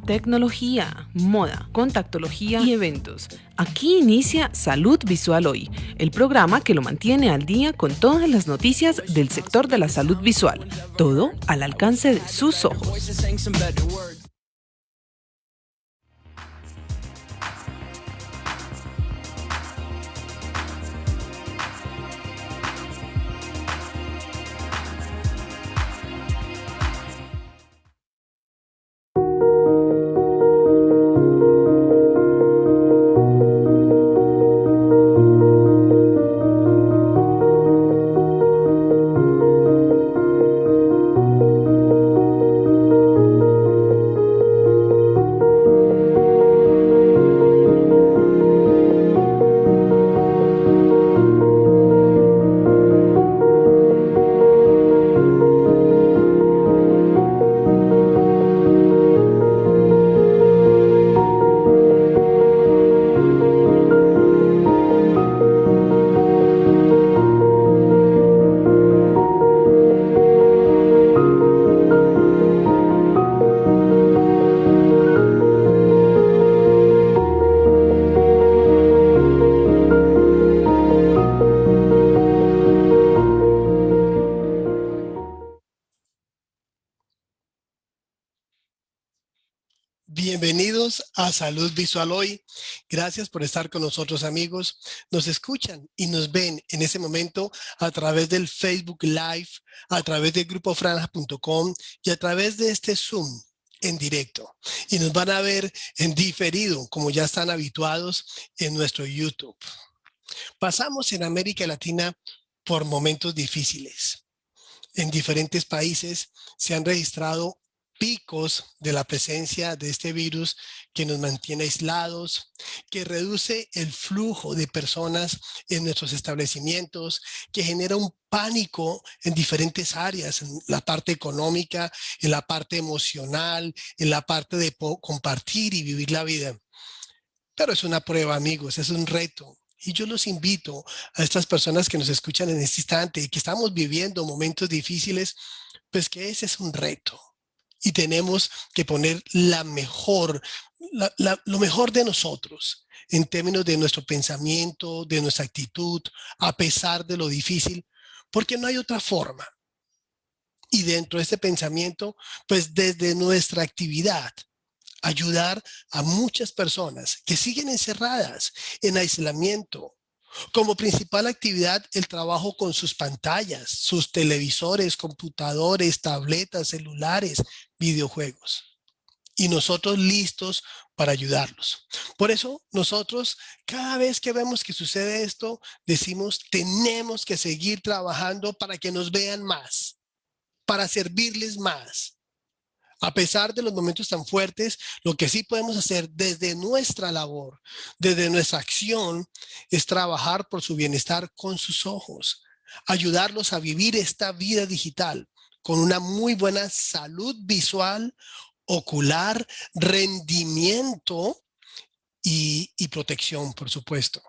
Tecnología, moda, contactología y eventos. Aquí inicia Salud Visual Hoy, el programa que lo mantiene al día con todas las noticias del sector de la salud visual. Todo al alcance de sus ojos. Bienvenidos a Salud Visual Hoy. Gracias por estar con nosotros, amigos. Nos escuchan y nos ven en ese momento a través del Facebook Live, a través de grupofranja.com y a través de este Zoom en directo. Y nos van a ver en diferido, como ya están habituados en nuestro YouTube. Pasamos en América Latina por momentos difíciles. En diferentes países se han registrado picos de la presencia de este virus que nos mantiene aislados, que reduce el flujo de personas en nuestros establecimientos, que genera un pánico en diferentes áreas, en la parte económica, en la parte emocional, en la parte de compartir y vivir la vida. Pero es una prueba, amigos, es un reto. Y yo los invito a estas personas que nos escuchan en este instante y que estamos viviendo momentos difíciles, pues que ese es un reto. Y tenemos que poner lo mejor de nosotros en términos de nuestro pensamiento, de nuestra actitud, a pesar de lo difícil, porque no hay otra forma. Y dentro de este pensamiento, pues desde nuestra actividad, ayudar a muchas personas que siguen encerradas en aislamiento. Como principal actividad, el trabajo con sus pantallas, sus televisores, computadores, tabletas, celulares, videojuegos. Y nosotros listos para ayudarlos. Por eso nosotros, cada vez que vemos que sucede esto, decimos, tenemos que seguir trabajando para que nos vean más, para servirles más. A pesar de los momentos tan fuertes, lo que sí podemos hacer desde nuestra labor, desde nuestra acción, es trabajar por su bienestar con sus ojos, ayudarlos a vivir esta vida digital con una muy buena salud visual, ocular, rendimiento y protección, por supuesto.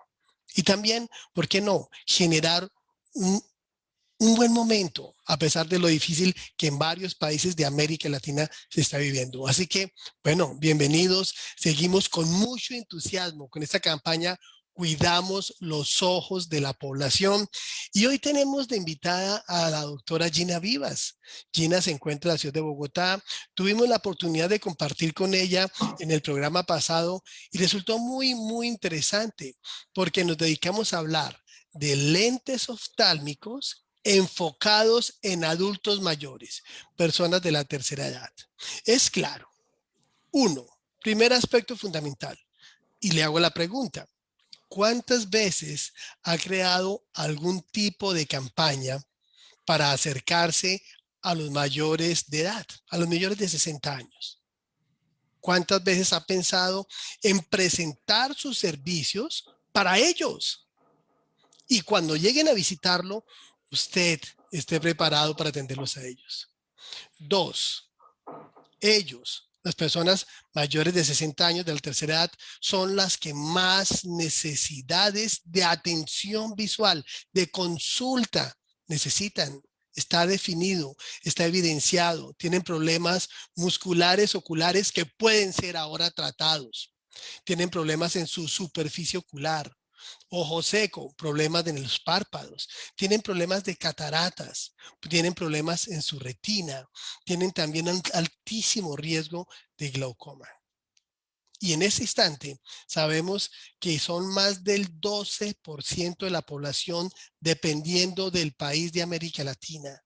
Y también, ¿por qué no?, generar un buen momento, a pesar de lo difícil que en varios países de América Latina se está viviendo. Así que, bueno, bienvenidos. Seguimos con mucho entusiasmo con esta campaña Cuidamos los ojos de la población. Y hoy tenemos de invitada a la doctora Gina Vivas. Gina se encuentra en la ciudad de Bogotá. Tuvimos la oportunidad de compartir con ella en el programa pasado y resultó muy interesante porque nos dedicamos a hablar de lentes oftálmicos enfocados en adultos mayores, personas de la tercera edad. Es claro, uno, primer aspecto fundamental, y le hago la pregunta, ¿cuántas veces ha creado algún tipo de campaña para acercarse a los mayores de edad, a los mayores de 60 años? ¿Cuántas veces ha pensado en presentar sus servicios para ellos? Y cuando lleguen a visitarlo, usted esté preparado para atenderlos a ellos. Dos, ellos, las personas mayores de 60 años de la tercera edad, son las que más necesidades de atención visual, de consulta necesitan está definido, está evidenciado, tienen problemas musculares, oculares que pueden ser ahora tratados. Tienen problemas en su superficie ocular, ojo seco, problemas en los párpados, tienen problemas de cataratas, tienen problemas en su retina, tienen también altísimo riesgo de glaucoma. Y en ese instante sabemos que son más del 12% de la población dependiendo del país de América Latina.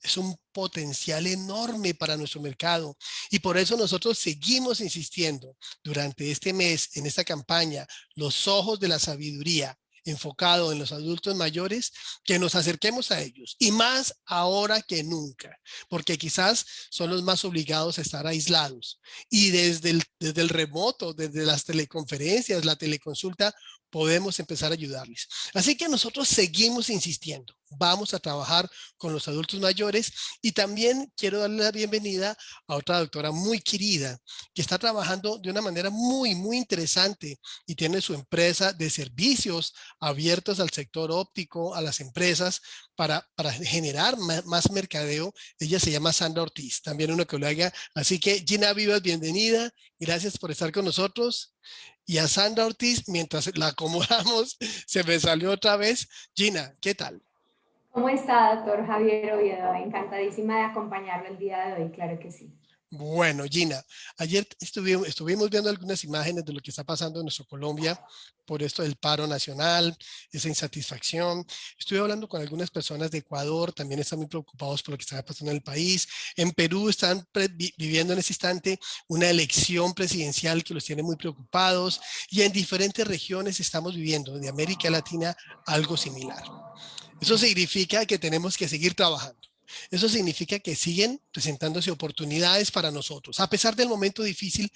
Es un potencial enorme para nuestro mercado y por eso nosotros seguimos insistiendo durante este mes en esta campaña, Los Ojos de la Sabiduría, enfocado en los adultos mayores, que nos acerquemos a ellos y más ahora que nunca, porque quizás son los más obligados a estar aislados y desde el remoto, desde las teleconferencias, la teleconsulta, podemos empezar a ayudarles. Así que nosotros seguimos insistiendo. Vamos a trabajar con los adultos mayores y también quiero darle la bienvenida a otra doctora muy querida que está trabajando de una manera muy interesante y tiene su empresa de servicios abiertos al sector óptico, a las empresas para generar más mercadeo. Ella se llama Sandra Ortiz, también una colega. Así que Gina Vivas, bienvenida. Gracias por estar con nosotros. Y a Sandra Ortiz, mientras la acomodamos, se me salió otra vez. Gina, ¿qué tal? ¿Cómo está, doctor Javier Oviedo? Encantadísima de acompañarlo el día de hoy, claro que sí. Bueno, Gina, ayer estuvimos viendo algunas imágenes de lo que está pasando en nuestra Colombia por esto del paro nacional, esa insatisfacción. Estuve hablando con algunas personas de Ecuador, también están muy preocupados por lo que está pasando en el país. En Perú están viviendo en ese instante una elección presidencial que los tiene muy preocupados y en diferentes regiones estamos viviendo de América Latina algo similar. Eso significa que tenemos que seguir trabajando. Eso significa que siguen presentándose oportunidades para nosotros. A pesar del momento difícil,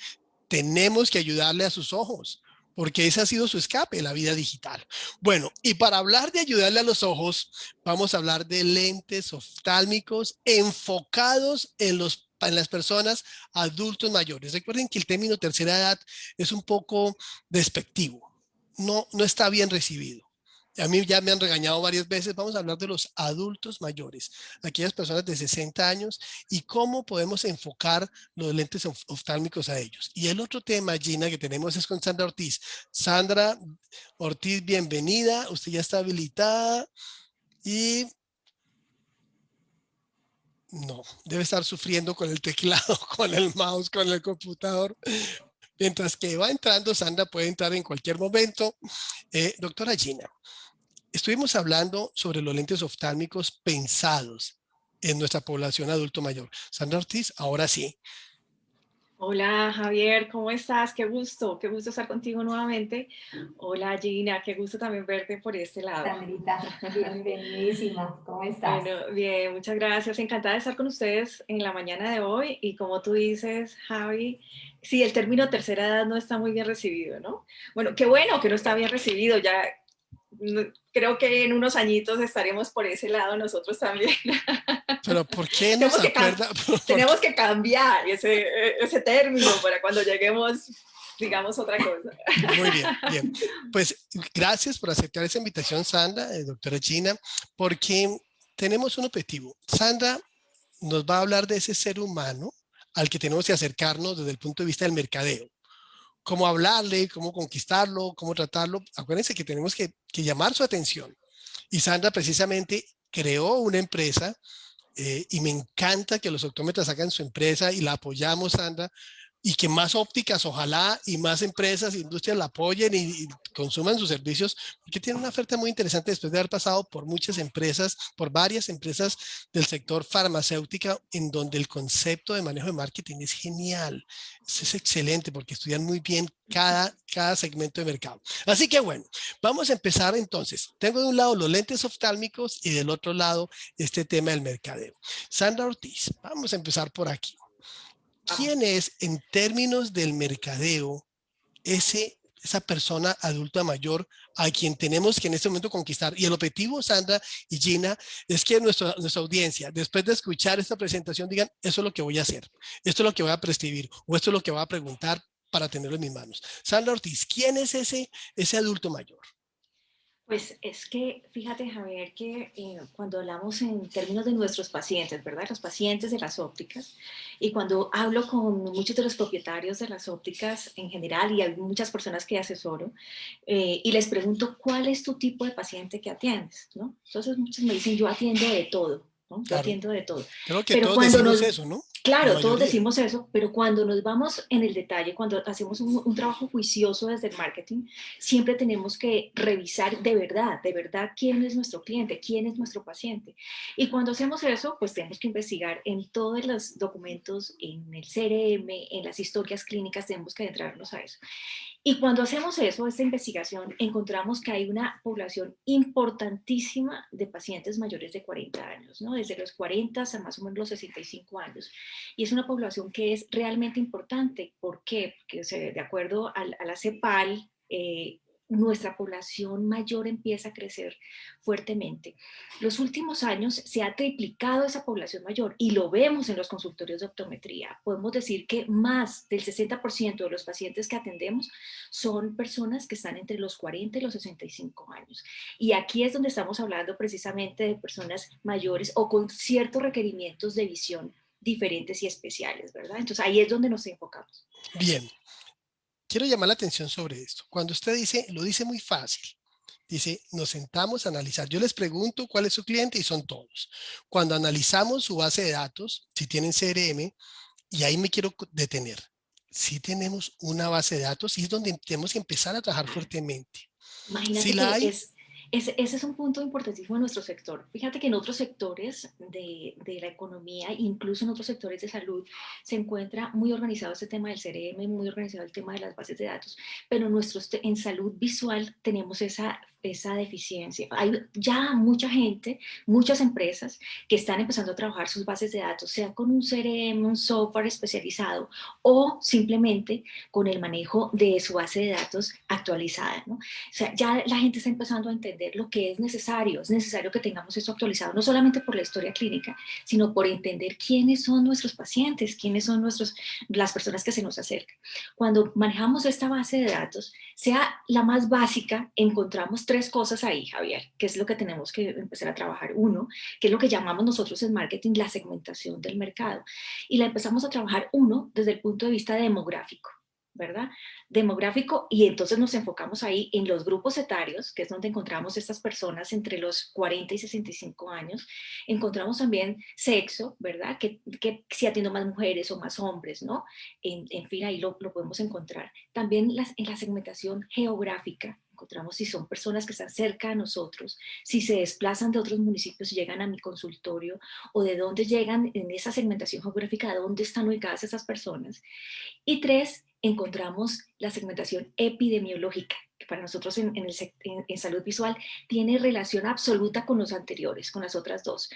tenemos que ayudarle a sus ojos, porque ese ha sido su escape, la vida digital. Bueno, y para hablar de ayudarle a los ojos, vamos a hablar de lentes oftálmicos enfocados en las personas adultos mayores. Recuerden que el término tercera edad es un poco despectivo. No está bien recibido. A mí ya me han regañado varias veces. Vamos a hablar de los adultos mayores, aquellas personas de 60 años y cómo podemos enfocar los lentes oftálmicos a ellos. Y el otro tema, Gina, que tenemos es con Sandra Ortiz. Sandra Ortiz, bienvenida. Usted ya está habilitada y no, debe estar sufriendo con el teclado, con el mouse, con el computador. Mientras que va entrando, Sandra puede entrar en cualquier momento. Doctora Gina, estuvimos hablando sobre los lentes oftálmicos pensados en nuestra población adulto mayor. Sandra Ortiz, ahora sí. Hola Javier, ¿cómo estás? Qué gusto estar contigo nuevamente. Hola Gina, qué gusto también verte por este lado. Sandrita, bienvenidísima, ¿cómo estás? Bueno, bien, muchas gracias. Encantada de estar con ustedes en la mañana de hoy. Y como tú dices, Javi, sí, el término tercera edad no está muy bien recibido, ¿no? Bueno, qué bueno que no está bien recibido. Ya creo que en unos añitos estaremos por ese lado nosotros también. Pero ¿por qué nos acuerda? Tenemos que cambiar ese término para cuando lleguemos, digamos, otra cosa. Muy bien, bien. Pues gracias por aceptar esa invitación, Sandra, doctora Gina, porque tenemos un objetivo. Sandra nos va a hablar de ese ser humano al que tenemos que acercarnos desde el punto de vista del mercadeo. Cómo hablarle, cómo conquistarlo, cómo tratarlo. Acuérdense que tenemos que llamar su atención. Y Sandra precisamente creó una empresa y me encanta que los optómetras hagan su empresa y la apoyamos, Sandra, y que más ópticas, ojalá, y más empresas, industrias la apoyen y consuman sus servicios, porque tiene una oferta muy interesante después de haber pasado por muchas empresas, por varias empresas del sector farmacéutico, en donde el concepto de manejo de marketing es genial. Es excelente porque estudian muy bien cada segmento de mercado. Así que bueno, vamos a empezar entonces. Tengo de un lado los lentes oftálmicos y del otro lado este tema del mercadeo. Sandra Ortiz, vamos a empezar por aquí. ¿Quién es, en términos del mercadeo, esa persona adulta mayor a quien tenemos que en este momento conquistar? Y el objetivo, Sandra y Gina, es que nuestra audiencia, después de escuchar esta presentación, digan, eso es lo que voy a hacer, esto es lo que voy a prescribir, o esto es lo que voy a preguntar para tenerlo en mis manos. Sandra Ortiz, ¿quién es ese adulto mayor? Pues es que, fíjate Javier, que cuando hablamos en términos de nuestros pacientes, ¿verdad? Los pacientes de las ópticas, y cuando hablo con muchos de los propietarios de las ópticas en general, y hay muchas personas que asesoro, y les pregunto, ¿cuál es tu tipo de paciente que atiendes? ¿No? Entonces muchos me dicen, yo atiendo de todo, ¿no? Yo Claro, atiendo de todo. creo que Pero todos cuando decimos nos, eso, ¿no? La claro, todos mayoría. decimos eso, pero cuando nos vamos en el detalle, cuando hacemos un trabajo juicioso desde el marketing, siempre tenemos que revisar de verdad, quién es nuestro cliente, quién es nuestro paciente. Y cuando hacemos eso, pues tenemos que investigar en todos los documentos, en el CRM, en las historias clínicas, tenemos que adentrarnos a eso. Y cuando hacemos eso, esta investigación, encontramos que hay una población importantísima de pacientes mayores de 40 años, ¿no? Desde los 40 a más o menos los 65 años. Y es una población que es realmente importante. ¿Por qué? Porque de acuerdo a la CEPAL, nuestra población mayor empieza a crecer fuertemente. Los últimos años se ha triplicado esa población mayor y lo vemos en los consultorios de optometría. Podemos decir que más del 60% de los pacientes que atendemos son personas que están entre los 40 y los 65 años. Y aquí es donde estamos hablando precisamente de personas mayores o con ciertos requerimientos de visión diferentes y especiales, ¿verdad? Entonces ahí es donde nos enfocamos. Bien, quiero llamar la atención sobre esto. Cuando usted dice, lo dice muy fácil. Dice, nos sentamos a analizar. Yo les pregunto cuál es su cliente y son todos. Cuando analizamos su base de datos, si tienen CRM, y ahí me quiero detener. Si tenemos una base de datos y es donde tenemos que empezar a trabajar fuertemente. Si Imagínate la que hay, ese es un punto importantísimo en nuestro sector. Fíjate que en otros sectores de la economía, incluso en otros sectores de salud, se encuentra muy organizado este tema del CRM, muy organizado el tema de las bases de datos, pero en salud visual tenemos esa deficiencia. Hay ya mucha gente, muchas empresas que están empezando a trabajar sus bases de datos, sea con un CRM, un software especializado o simplemente con el manejo de su base de datos actualizada, ¿no? O sea, ya la gente está empezando a entender lo que es necesario que tengamos eso actualizado, no solamente por la historia clínica, sino por entender quiénes son nuestros pacientes, quiénes son las personas que se nos acercan. Cuando manejamos esta base de datos, sea la más básica, encontramos tres cosas ahí, Javier, que es lo que tenemos que empezar a trabajar. Uno, que es lo que llamamos nosotros en marketing la segmentación del mercado. Y la empezamos a trabajar, desde el punto de vista demográfico, ¿verdad? Demográfico, y entonces nos enfocamos ahí en los grupos etarios, que es donde encontramos estas personas entre los 40 y 65 años. Encontramos también sexo, ¿verdad? Que si atiendo más mujeres o más hombres, ¿no? En fin, ahí lo podemos encontrar. También en la segmentación geográfica, encontramos si son personas que están cerca de nosotros, si se desplazan de otros municipios y llegan a mi consultorio, o de dónde llegan en esa segmentación geográfica, de dónde están ubicadas esas personas. Y tres, encontramos la segmentación epidemiológica, que para nosotros en salud visual tiene relación absoluta con los anteriores, con las otras dos.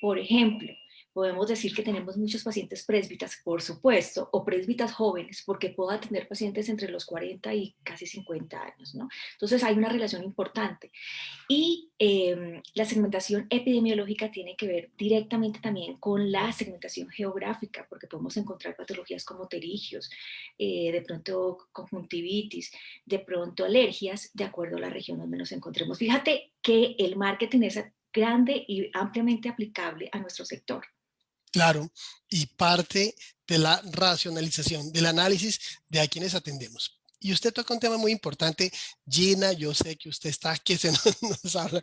Por ejemplo, podemos decir que tenemos muchos pacientes présbitas, por supuesto, o présbitas jóvenes, porque puedo atender pacientes entre los 40 y casi 50 años, ¿no? Entonces hay una relación importante. Y la segmentación epidemiológica tiene que ver directamente también con la segmentación geográfica, porque podemos encontrar patologías como pterigios, de pronto conjuntivitis, de pronto alergias, de acuerdo a la región donde nos encontremos. Fíjate que el marketing es grande y ampliamente aplicable a nuestro sector. claro, y parte de la racionalización, del análisis de a quienes atendemos. Y usted toca un tema muy importante. Gina, yo sé que usted está que se nos habla,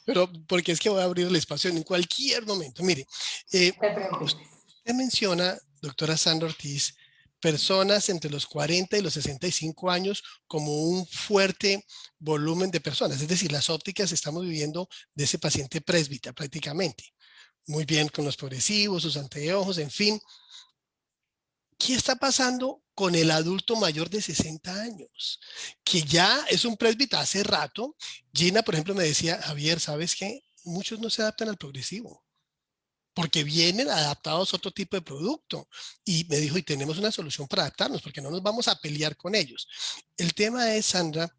pero porque es que voy a abrir el espacio en cualquier momento. Mire, No te preocupes. usted menciona, doctora Sandra Ortiz, personas entre los 40 y los 65 años como un fuerte volumen de personas. Es decir, las ópticas estamos viviendo de ese paciente présbita prácticamente. Muy bien con los progresivos, sus anteojos, en fin. ¿Qué está pasando con el adulto mayor de 60 años? Que ya es un presbita hace rato. Gina, por ejemplo, me decía, Javier, ¿sabes qué? Muchos no se adaptan al progresivo porque vienen adaptados a otro tipo de producto. Y me dijo, y tenemos una solución para adaptarnos, porque no nos vamos a pelear con ellos. El tema es, Sandra,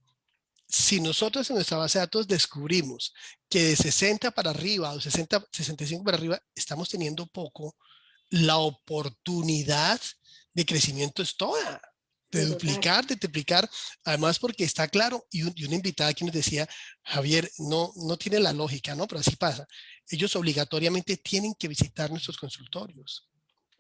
si nosotros en nuestra base de datos descubrimos que de 60 para arriba o 60, 65 para arriba estamos teniendo poco, la oportunidad de crecimiento es toda. de duplicar, de triplicar, además porque está claro, y una invitada que nos decía, Javier, no tiene la lógica, ¿no? Pero así pasa. Ellos obligatoriamente tienen que visitar nuestros consultorios,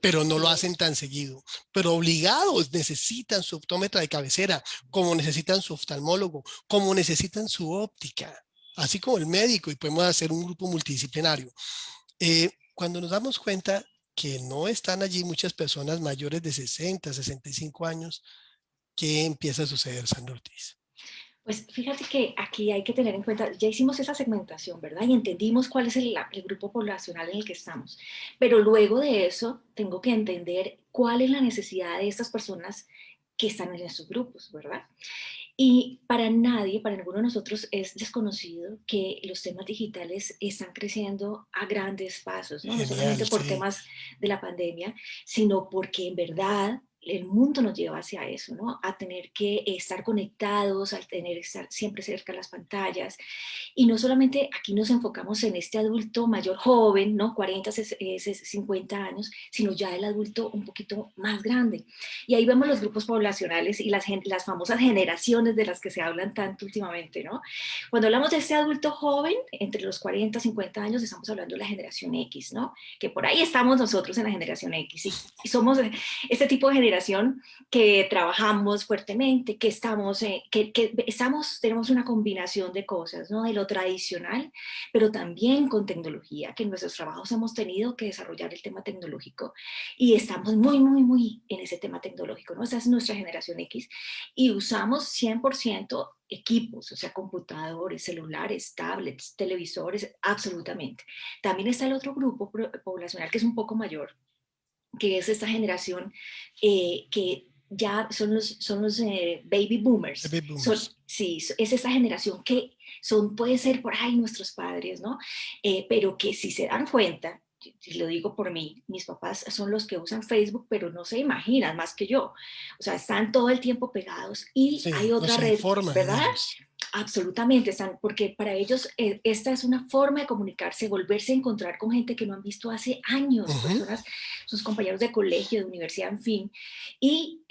pero no lo hacen tan seguido. Pero obligados necesitan su optómetra de cabecera, como necesitan su oftalmólogo, como necesitan su óptica, así como el médico, y podemos hacer un grupo multidisciplinario. Cuando nos damos cuenta que no están allí muchas personas mayores de 60, 65 años, ¿qué empieza a suceder, Sandra Ortiz? Pues fíjate que aquí hay que tener en cuenta, ya hicimos esa segmentación, ¿verdad? Y entendimos cuál es el grupo poblacional en el que estamos. Pero luego de eso, tengo que entender cuál es la necesidad de estas personas que están en esos grupos, ¿verdad? Y para nadie, para ninguno de nosotros es desconocido que los temas digitales están creciendo a grandes pasos, ¿no? No Genial, solamente por sí. temas de la pandemia, sino porque en verdad el mundo nos lleva hacia eso, ¿no? A tener que estar conectados, a tener que estar siempre cerca de las pantallas. Y no solamente aquí nos enfocamos en este adulto mayor joven, ¿no? 40, 50 años, sino ya el adulto un poquito más grande. Y ahí vemos los grupos poblacionales y las famosas generaciones de las que se hablan tanto últimamente, ¿no? Cuando hablamos de este adulto joven, entre los 40 y 50 años, estamos hablando de la generación X, ¿no? Que por ahí estamos nosotros en la generación X. Y somos este tipo de generación que trabajamos fuertemente, que tenemos una combinación de cosas, ¿no? De lo tradicional, pero también con tecnología, que en nuestros trabajos hemos tenido que desarrollar el tema tecnológico y estamos muy en ese tema tecnológico, ¿no? Esa es nuestra generación X y usamos 100% equipos, o sea, computadores, celulares, tablets, televisores, absolutamente. También está el otro grupo poblacional que es un poco mayor, que es esta generación que ya son los baby boomers. Baby boomers. Sí, es esa generación que puede ser por ahí nuestros padres, ¿no? Pero que si se dan cuenta, lo digo por mí, mis papás son los que usan Facebook, pero no se imaginan más que yo. O sea, están todo el tiempo pegados y Sí, hay no otra se red, informan ¿verdad? ellos. Absolutamente, porque para ellos esta es una forma de comunicarse, volverse a encontrar con gente que no han visto hace años, personas, sus compañeros de colegio, de universidad, en fin, y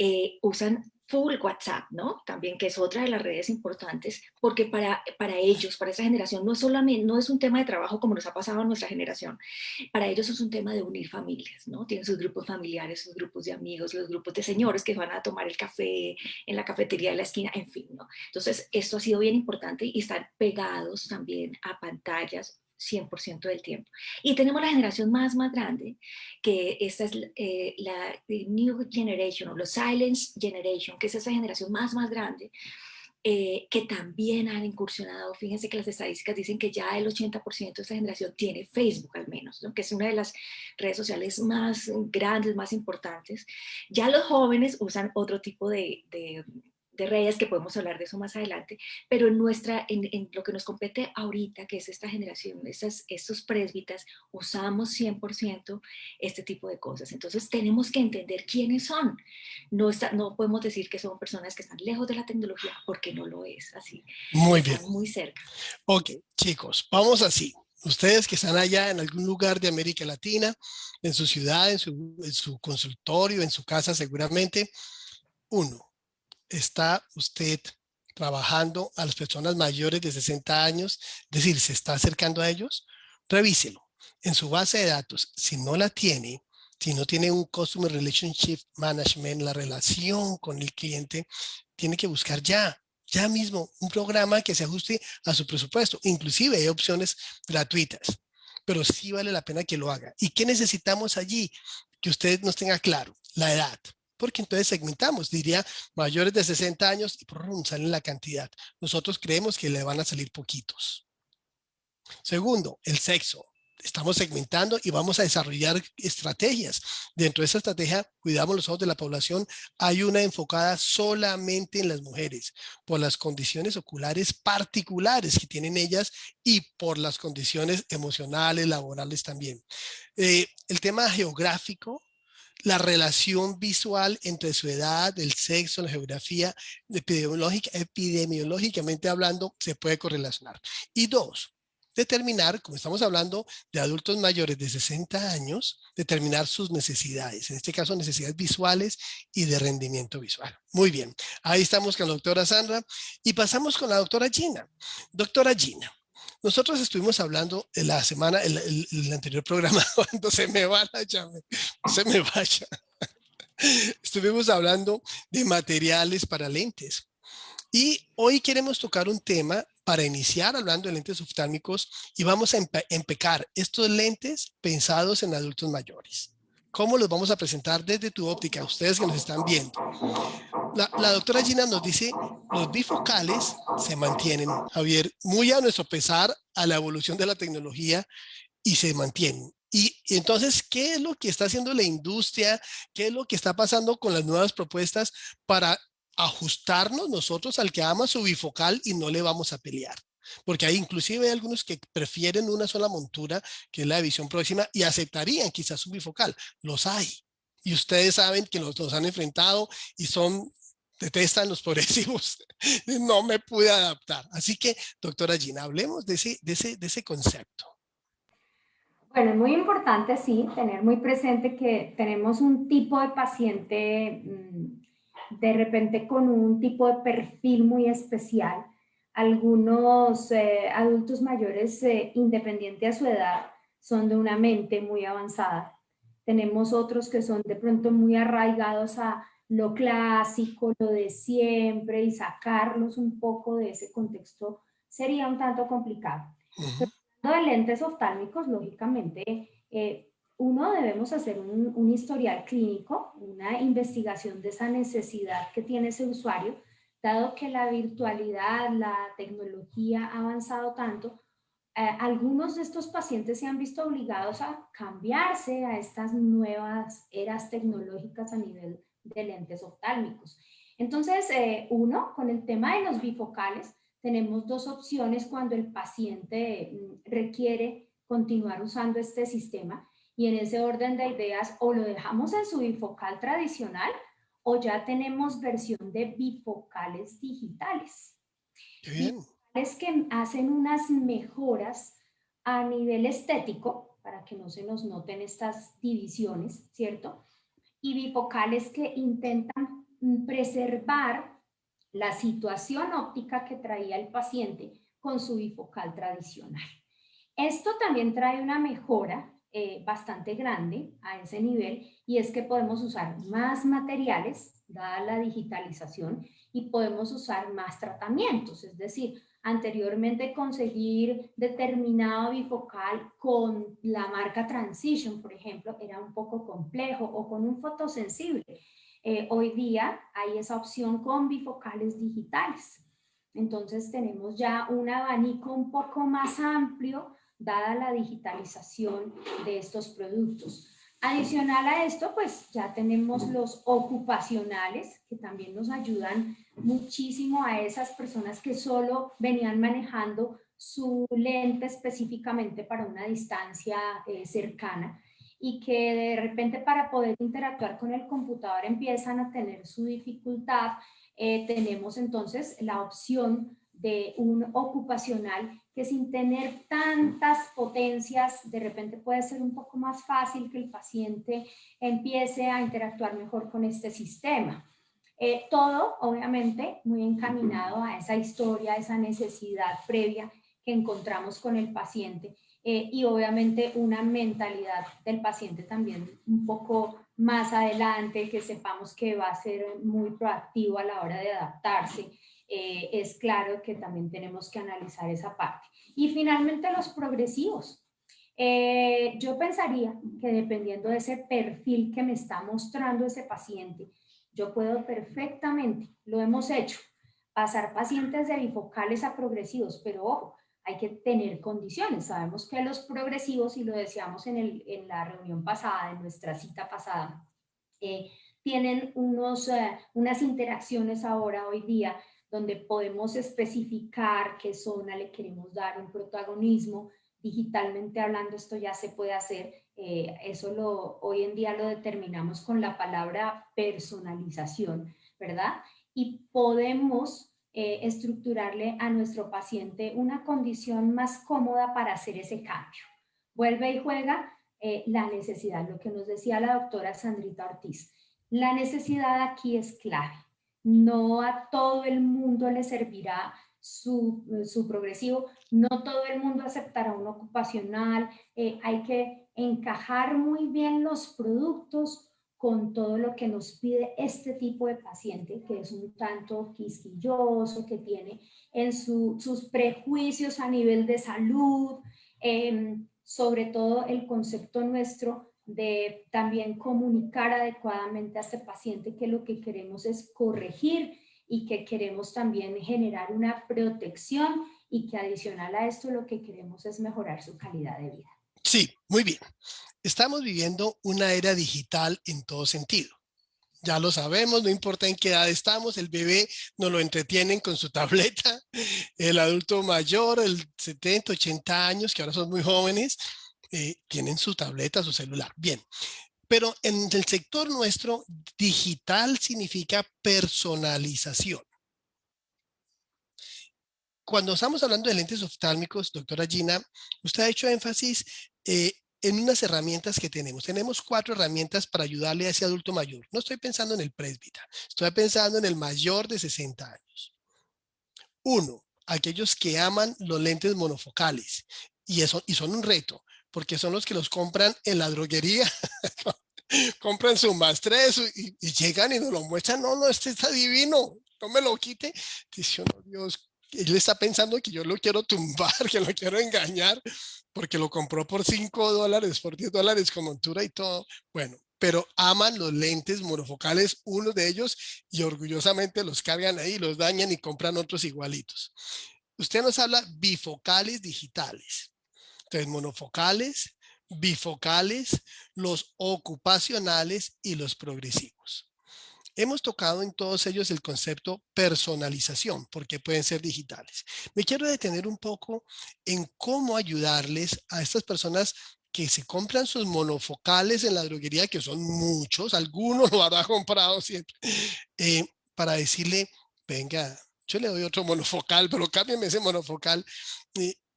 usan full WhatsApp, ¿no? También, que es otra de las redes importantes, porque para ellos, para esa generación, no es un tema de trabajo como nos ha pasado a nuestra generación, para ellos es un tema de unir familias, ¿no? Tienen sus grupos familiares, sus grupos de amigos, los grupos de señores que van a tomar el café en la cafetería de la esquina, en fin, ¿no? Entonces, esto ha sido bien importante y están pegados también a pantallas 100% del tiempo. Y tenemos la generación más grande, que esta es la New Generation o los Silence Generation, que es esa generación más grande, que también han incursionado. Fíjense que las estadísticas dicen que ya el 80% de esta generación tiene Facebook al menos, ¿no? Que es una de las redes sociales más grandes, más importantes. Ya los jóvenes usan otro tipo de redes, que podemos hablar de eso más adelante, pero en lo que nos compete ahorita, que es esta generación, estos presbitas, usamos 100% este tipo de cosas. Entonces tenemos que entender quiénes son. No podemos decir que son personas que están lejos de la tecnología, porque no lo es así. Muy bien. Están muy cerca. Ok, chicos, vamos así. Ustedes que están allá en algún lugar de América Latina, en su ciudad, en su consultorio, en su casa seguramente, uno, ¿está usted trabajando a las personas mayores de 60 años? Es decir, ¿se está acercando a ellos? Revíselo. En su base de datos, si no la tiene, si no tiene un Customer Relationship Management, la relación con el cliente, tiene que buscar ya mismo un programa que se ajuste a su presupuesto. Inclusive hay opciones gratuitas, pero sí vale la pena que lo haga. ¿Y qué necesitamos allí? Que usted nos tenga claro, la edad. Porque entonces segmentamos, diría mayores de 60 años y salen la cantidad. Nosotros creemos que le van a salir poquitos. Segundo, el sexo. Estamos segmentando y vamos a desarrollar estrategias. Dentro de esa estrategia, cuidamos los ojos de la población. Hay una enfocada solamente en las mujeres por las condiciones oculares particulares que tienen ellas y por las condiciones emocionales, laborales también. El tema geográfico, la relación visual entre su edad, el sexo, la geografía, epidemiológicamente hablando, se puede correlacionar. Y dos, determinar, como estamos hablando de adultos mayores de 60 años, determinar sus necesidades, en este caso necesidades visuales y de rendimiento visual. Muy bien, ahí estamos con la doctora Sandra y pasamos con la doctora Gina. Doctora Gina, nosotros estuvimos hablando en la semana, el anterior programa, cuando se me va la llave, se me vaya. Estuvimos hablando de materiales para lentes. Y hoy queremos tocar un tema para iniciar hablando de lentes oftálmicos y vamos a empecar estos lentes pensados en adultos mayores. ¿Cómo los vamos a presentar desde tu óptica, ustedes que nos están viendo? La doctora Gina nos dice, los bifocales se mantienen, Javier, muy a nuestro pesar a la evolución de la tecnología y se mantienen. Y entonces, ¿qué es lo que está haciendo la industria? ¿Qué es lo que está pasando con las nuevas propuestas para ajustarnos nosotros al que ama su bifocal y no le vamos a pelear? Porque hay inclusive hay algunos que prefieren una sola montura, que es la de visión próxima, y aceptarían quizás un bifocal. Los hay. Y ustedes saben que los han enfrentado y detestan los progresivos. No me pude adaptar. Así que, doctora Gina, hablemos de ese concepto. Bueno, es muy importante, sí, tener muy presente que tenemos un tipo de paciente de repente con un tipo de perfil muy especial. Algunos adultos mayores, independiente a su edad, son de una mente muy avanzada. Tenemos otros que son de pronto muy arraigados a lo clásico, lo de siempre, y sacarlos un poco de ese contexto sería un tanto complicado. De lentes oftálmicos, lógicamente, uno debemos hacer un historial clínico, una investigación de esa necesidad que tiene ese usuario, dado que la virtualidad, la tecnología ha avanzado tanto. Algunos de estos pacientes se han visto obligados a cambiarse a estas nuevas eras tecnológicas a nivel de lentes oftálmicos. Entonces, uno, con el tema de los bifocales, tenemos dos opciones cuando el paciente requiere continuar usando este sistema, y en ese orden de ideas o lo dejamos en su bifocal tradicional o ya tenemos versión de bifocales digitales. Qué bien. Bifocales que hacen unas mejoras a nivel estético para que no se nos noten estas divisiones, ¿cierto? Y bifocales que intentan preservar la situación óptica que traía el paciente con su bifocal tradicional. Esto también trae una mejora bastante grande a ese nivel, y es que podemos usar más materiales, dada la digitalización, y podemos usar más tratamientos, es decir, anteriormente conseguir determinado bifocal con la marca Transition, por ejemplo, era un poco complejo, o con un fotosensible. Hoy día hay esa opción con bifocales digitales. Entonces tenemos ya un abanico un poco más amplio dada la digitalización de estos productos. Adicional a esto, pues ya tenemos los ocupacionales que también nos ayudan muchísimo a esas personas que solo venían manejando su lente específicamente para una distancia cercana, y que de repente para poder interactuar con el computador empiezan a tener su dificultad. Tenemos entonces la opción de un ocupacional que sin tener tantas potencias, de repente puede ser un poco más fácil que el paciente empiece a interactuar mejor con este sistema. Todo, obviamente, muy encaminado a esa historia, a esa necesidad previa que encontramos con el paciente, y obviamente una mentalidad del paciente también un poco más adelante, que sepamos que va a ser muy proactivo a la hora de adaptarse. Es claro que también tenemos que analizar esa parte. Y finalmente los progresivos. Yo pensaría que dependiendo de ese perfil que me está mostrando ese paciente, yo puedo perfectamente, lo hemos hecho, pasar pacientes de bifocales a progresivos, pero ojo, hay que tener condiciones. Sabemos que los progresivos, y lo decíamos en la reunión pasada, en nuestra cita pasada, tienen unas interacciones ahora, hoy día, donde podemos especificar qué zona le queremos dar un protagonismo. Digitalmente hablando, esto ya se puede hacer. Eso hoy en día lo determinamos con la palabra personalización, ¿verdad? Y podemos estructurarle a nuestro paciente una condición más cómoda para hacer ese cambio. Vuelve y juega la necesidad, lo que nos decía la doctora Sandrita Ortiz. La necesidad aquí es clave. No a todo el mundo le servirá su progresivo, no todo el mundo aceptará un ocupacional, hay que encajar muy bien los productos con todo lo que nos pide este tipo de paciente, que es un tanto quisquilloso, que tiene en sus prejuicios a nivel de salud, sobre todo el concepto nuestro de también comunicar adecuadamente a este paciente que lo que queremos es corregir y que queremos también generar una protección y que adicional a esto lo que queremos es mejorar su calidad de vida. Sí, muy bien. Estamos viviendo una era digital en todo sentido. Ya lo sabemos, no importa en qué edad estamos, el bebé nos lo entretienen con su tableta, el adulto mayor, el 70, 80 años, que ahora son muy jóvenes, tienen su tableta, su celular. Bien, pero en el sector nuestro, digital significa personalización. Cuando estamos hablando de lentes oftálmicos, doctora Gina, usted ha hecho énfasis en unas herramientas que tenemos. Tenemos 4 herramientas para ayudarle a ese adulto mayor. No estoy pensando en el presbítero, estoy pensando en el mayor de 60 años. 1, aquellos que aman los lentes monofocales y son un reto, porque son los que los compran en la droguería, compran su más 3 y llegan y nos lo muestran. No, este está divino, no me lo quite. Dice, no, Dios, él está pensando que yo lo quiero tumbar, que lo quiero engañar, porque lo compró por $5, por $10 con montura y todo. Bueno, pero aman los lentes monofocales, uno de ellos, y orgullosamente los cargan ahí, los dañan y compran otros igualitos. Usted nos habla bifocales digitales. Entonces, monofocales, bifocales, los ocupacionales y los progresivos. Hemos tocado en todos ellos el concepto personalización, porque pueden ser digitales. Me quiero detener un poco en cómo ayudarles a estas personas que se compran sus monofocales en la droguería, que son muchos, algunos lo habrá comprado siempre, para decirle, venga, yo le doy otro monofocal, pero cámbiame ese monofocal.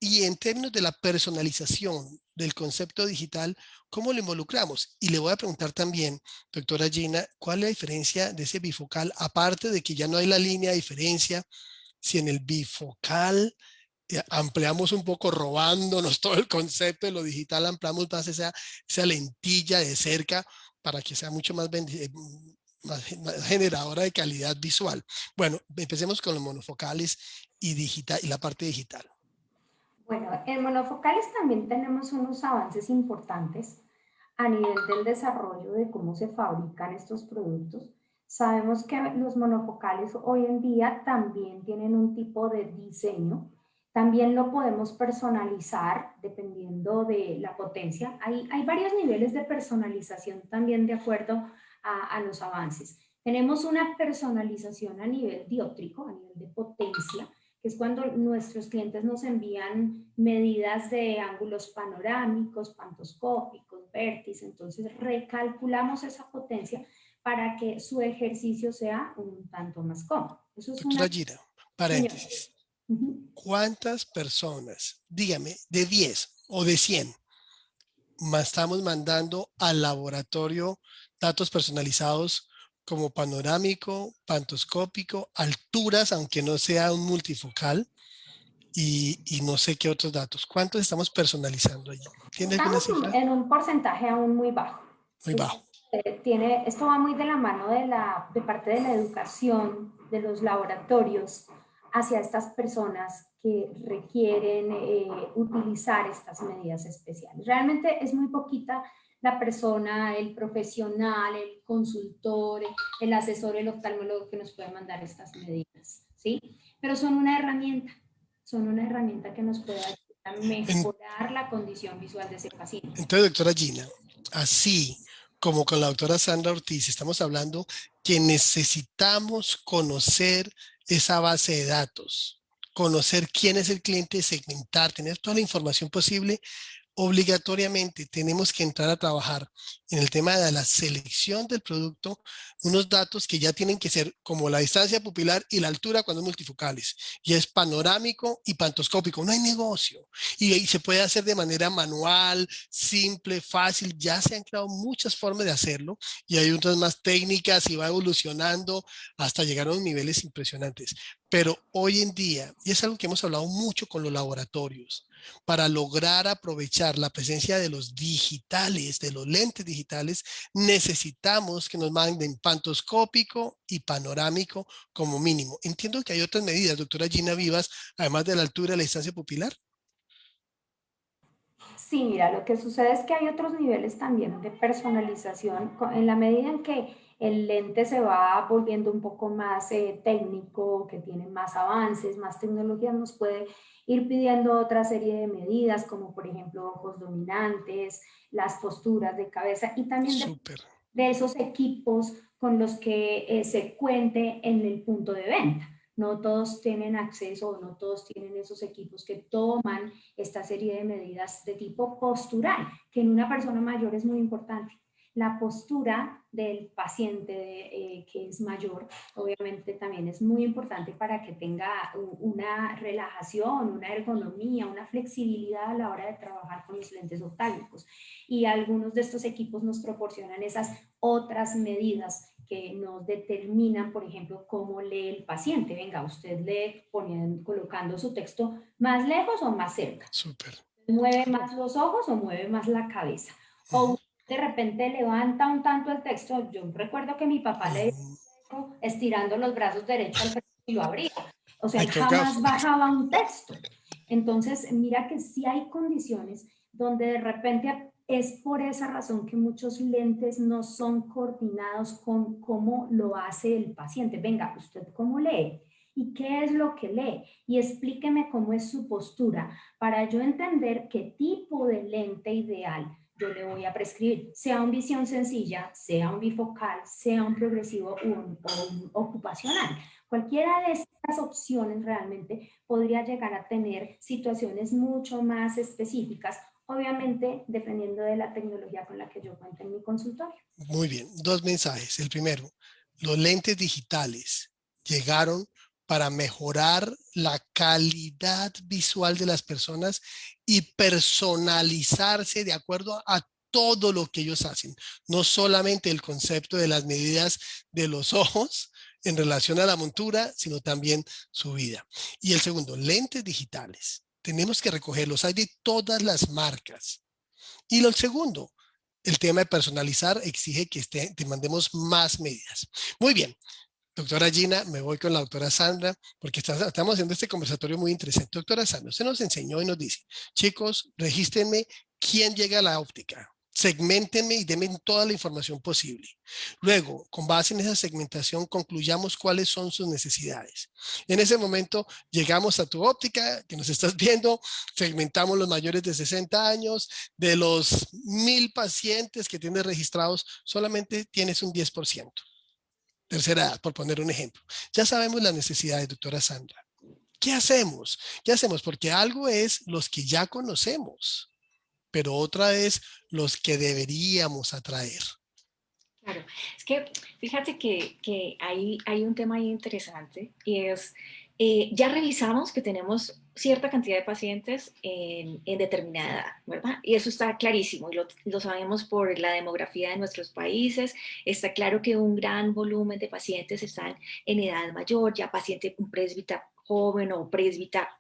Y en términos de la personalización del concepto digital, ¿cómo lo involucramos? Y le voy a preguntar también, doctora Gina, ¿cuál es la diferencia de ese bifocal? Aparte de que ya no hay la línea de diferencia, si en el bifocal ampliamos un poco, robándonos todo el concepto de lo digital, ampliamos más esa lentilla de cerca para que sea mucho más generadora de calidad visual. Bueno, empecemos con los monofocales y la parte digital. Bueno, en monofocales también tenemos unos avances importantes a nivel del desarrollo de cómo se fabrican estos productos. Sabemos que los monofocales hoy en día también tienen un tipo de diseño. También lo podemos personalizar dependiendo de la potencia. Hay varios niveles de personalización también de acuerdo a los avances. Tenemos una personalización a nivel dióptrico, a nivel de potencia, que es cuando nuestros clientes nos envían medidas de ángulos panorámicos, pantoscópicos, vértices, entonces recalculamos esa potencia para que su ejercicio sea un tanto más cómodo. Eso es doctora Gina, paréntesis. ¿Cuántas personas, dígame, de 10 o de 100, estamos mandando al laboratorio datos personalizados como panorámico, pantoscópico, alturas, aunque no sea un multifocal, y no sé qué otros datos? ¿Cuántos estamos personalizando allí? ¿Tiene alguna cifra? En un porcentaje aún muy bajo. Muy bajo. Esto va muy de la mano de parte de la educación, de los laboratorios, hacia estas personas que requieren utilizar estas medidas especiales. Realmente es muy poquita la persona, el profesional, el consultor, el asesor, el oftalmólogo que nos puede mandar estas medidas, ¿sí? Pero son una herramienta que nos puede ayudar a mejorar la condición visual de ese paciente. Entonces, doctora Gina, así como con la doctora Sandra Ortiz, estamos hablando que necesitamos conocer esa base de datos, conocer quién es el cliente, segmentar, tener toda la información posible obligatoriamente tenemos que entrar a trabajar en el tema de la selección del producto, unos datos que ya tienen que ser como la distancia pupilar y la altura cuando es multifocales, y es panorámico y pantoscópico, no hay negocio, y se puede hacer de manera manual, simple, fácil, ya se han creado muchas formas de hacerlo, y hay otras más técnicas y va evolucionando hasta llegar a unos niveles impresionantes. Pero hoy en día, y es algo que hemos hablado mucho con los laboratorios, para lograr aprovechar la presencia de los digitales, de los lentes digitales, necesitamos que nos manden pantoscópico y panorámico como mínimo. Entiendo que hay otras medidas, doctora Gina Vivas, además de la altura y la distancia pupilar. Sí, mira, lo que sucede es que hay otros niveles también de personalización en la medida en que el lente se va volviendo un poco más técnico, que tiene más avances, más tecnología, nos puede ir pidiendo otra serie de medidas, como por ejemplo ojos dominantes, las posturas de cabeza y también Súper. de esos equipos con los que se cuente en el punto de venta. No todos tienen acceso, no todos tienen esos equipos que toman esta serie de medidas de tipo postural, que en una persona mayor es muy importante. La postura del paciente que es mayor, obviamente también es muy importante para que tenga una relajación, una ergonomía, una flexibilidad a la hora de trabajar con los lentes oftálmicos. Y algunos de estos equipos nos proporcionan esas otras medidas que nos determinan, por ejemplo, cómo lee el paciente. Venga, usted lee colocando su texto más lejos o más cerca. Súper. ¿Mueve más los ojos o mueve más la cabeza? O de repente levanta un tanto el texto. Yo recuerdo que mi papá le estirando los brazos derecho al frente y lo abría. O sea, él jamás bajaba un texto. Entonces, mira que sí hay condiciones donde de repente es por esa razón que muchos lentes no son coordinados con cómo lo hace el paciente. Venga, ¿usted cómo lee? ¿Y qué es lo que lee? Y explíqueme cómo es su postura para yo entender qué tipo de lente ideal yo le voy a prescribir, sea un visión sencilla, sea un bifocal, sea un progresivo o un ocupacional. Cualquiera de estas opciones realmente podría llegar a tener situaciones mucho más específicas, obviamente dependiendo de la tecnología con la que yo cuente en mi consultorio. Muy bien, dos mensajes. El primero, los lentes digitales llegaron para mejorar la calidad visual de las personas y personalizarse de acuerdo a todo lo que ellos hacen. No solamente el concepto de las medidas de los ojos en relación a la montura, sino también su vida. Y el segundo, lentes digitales. Tenemos que recogerlos. Hay de todas las marcas. Y lo segundo, el tema de personalizar exige que te mandemos más medidas. Muy bien, doctora Gina, me voy con la doctora Sandra, porque estamos haciendo este conversatorio muy interesante. Doctora Sandra, usted nos enseñó y nos dice, chicos, regístrenme quién llega a la óptica. Segméntenme y denme toda la información posible. Luego, con base en esa segmentación, concluyamos cuáles son sus necesidades. En ese momento, llegamos a tu óptica, que nos estás viendo, segmentamos los mayores de 60 años, de los 1000 pacientes que tienes registrados, solamente tienes un 10%. Tercera edad, por poner un ejemplo. Ya sabemos las necesidades, doctora Sandra. ¿Qué hacemos? ¿Qué hacemos? Porque algo es los que ya conocemos, pero otra es los que deberíamos atraer. Claro, es que fíjate que hay un tema ahí interesante y es, ya revisamos que tenemos cierta cantidad de pacientes en determinada edad, ¿verdad? Y eso está clarísimo y lo sabemos por la demografía de nuestros países. Está claro que un gran volumen de pacientes están en edad mayor, ya paciente, un presbítero joven o presbítera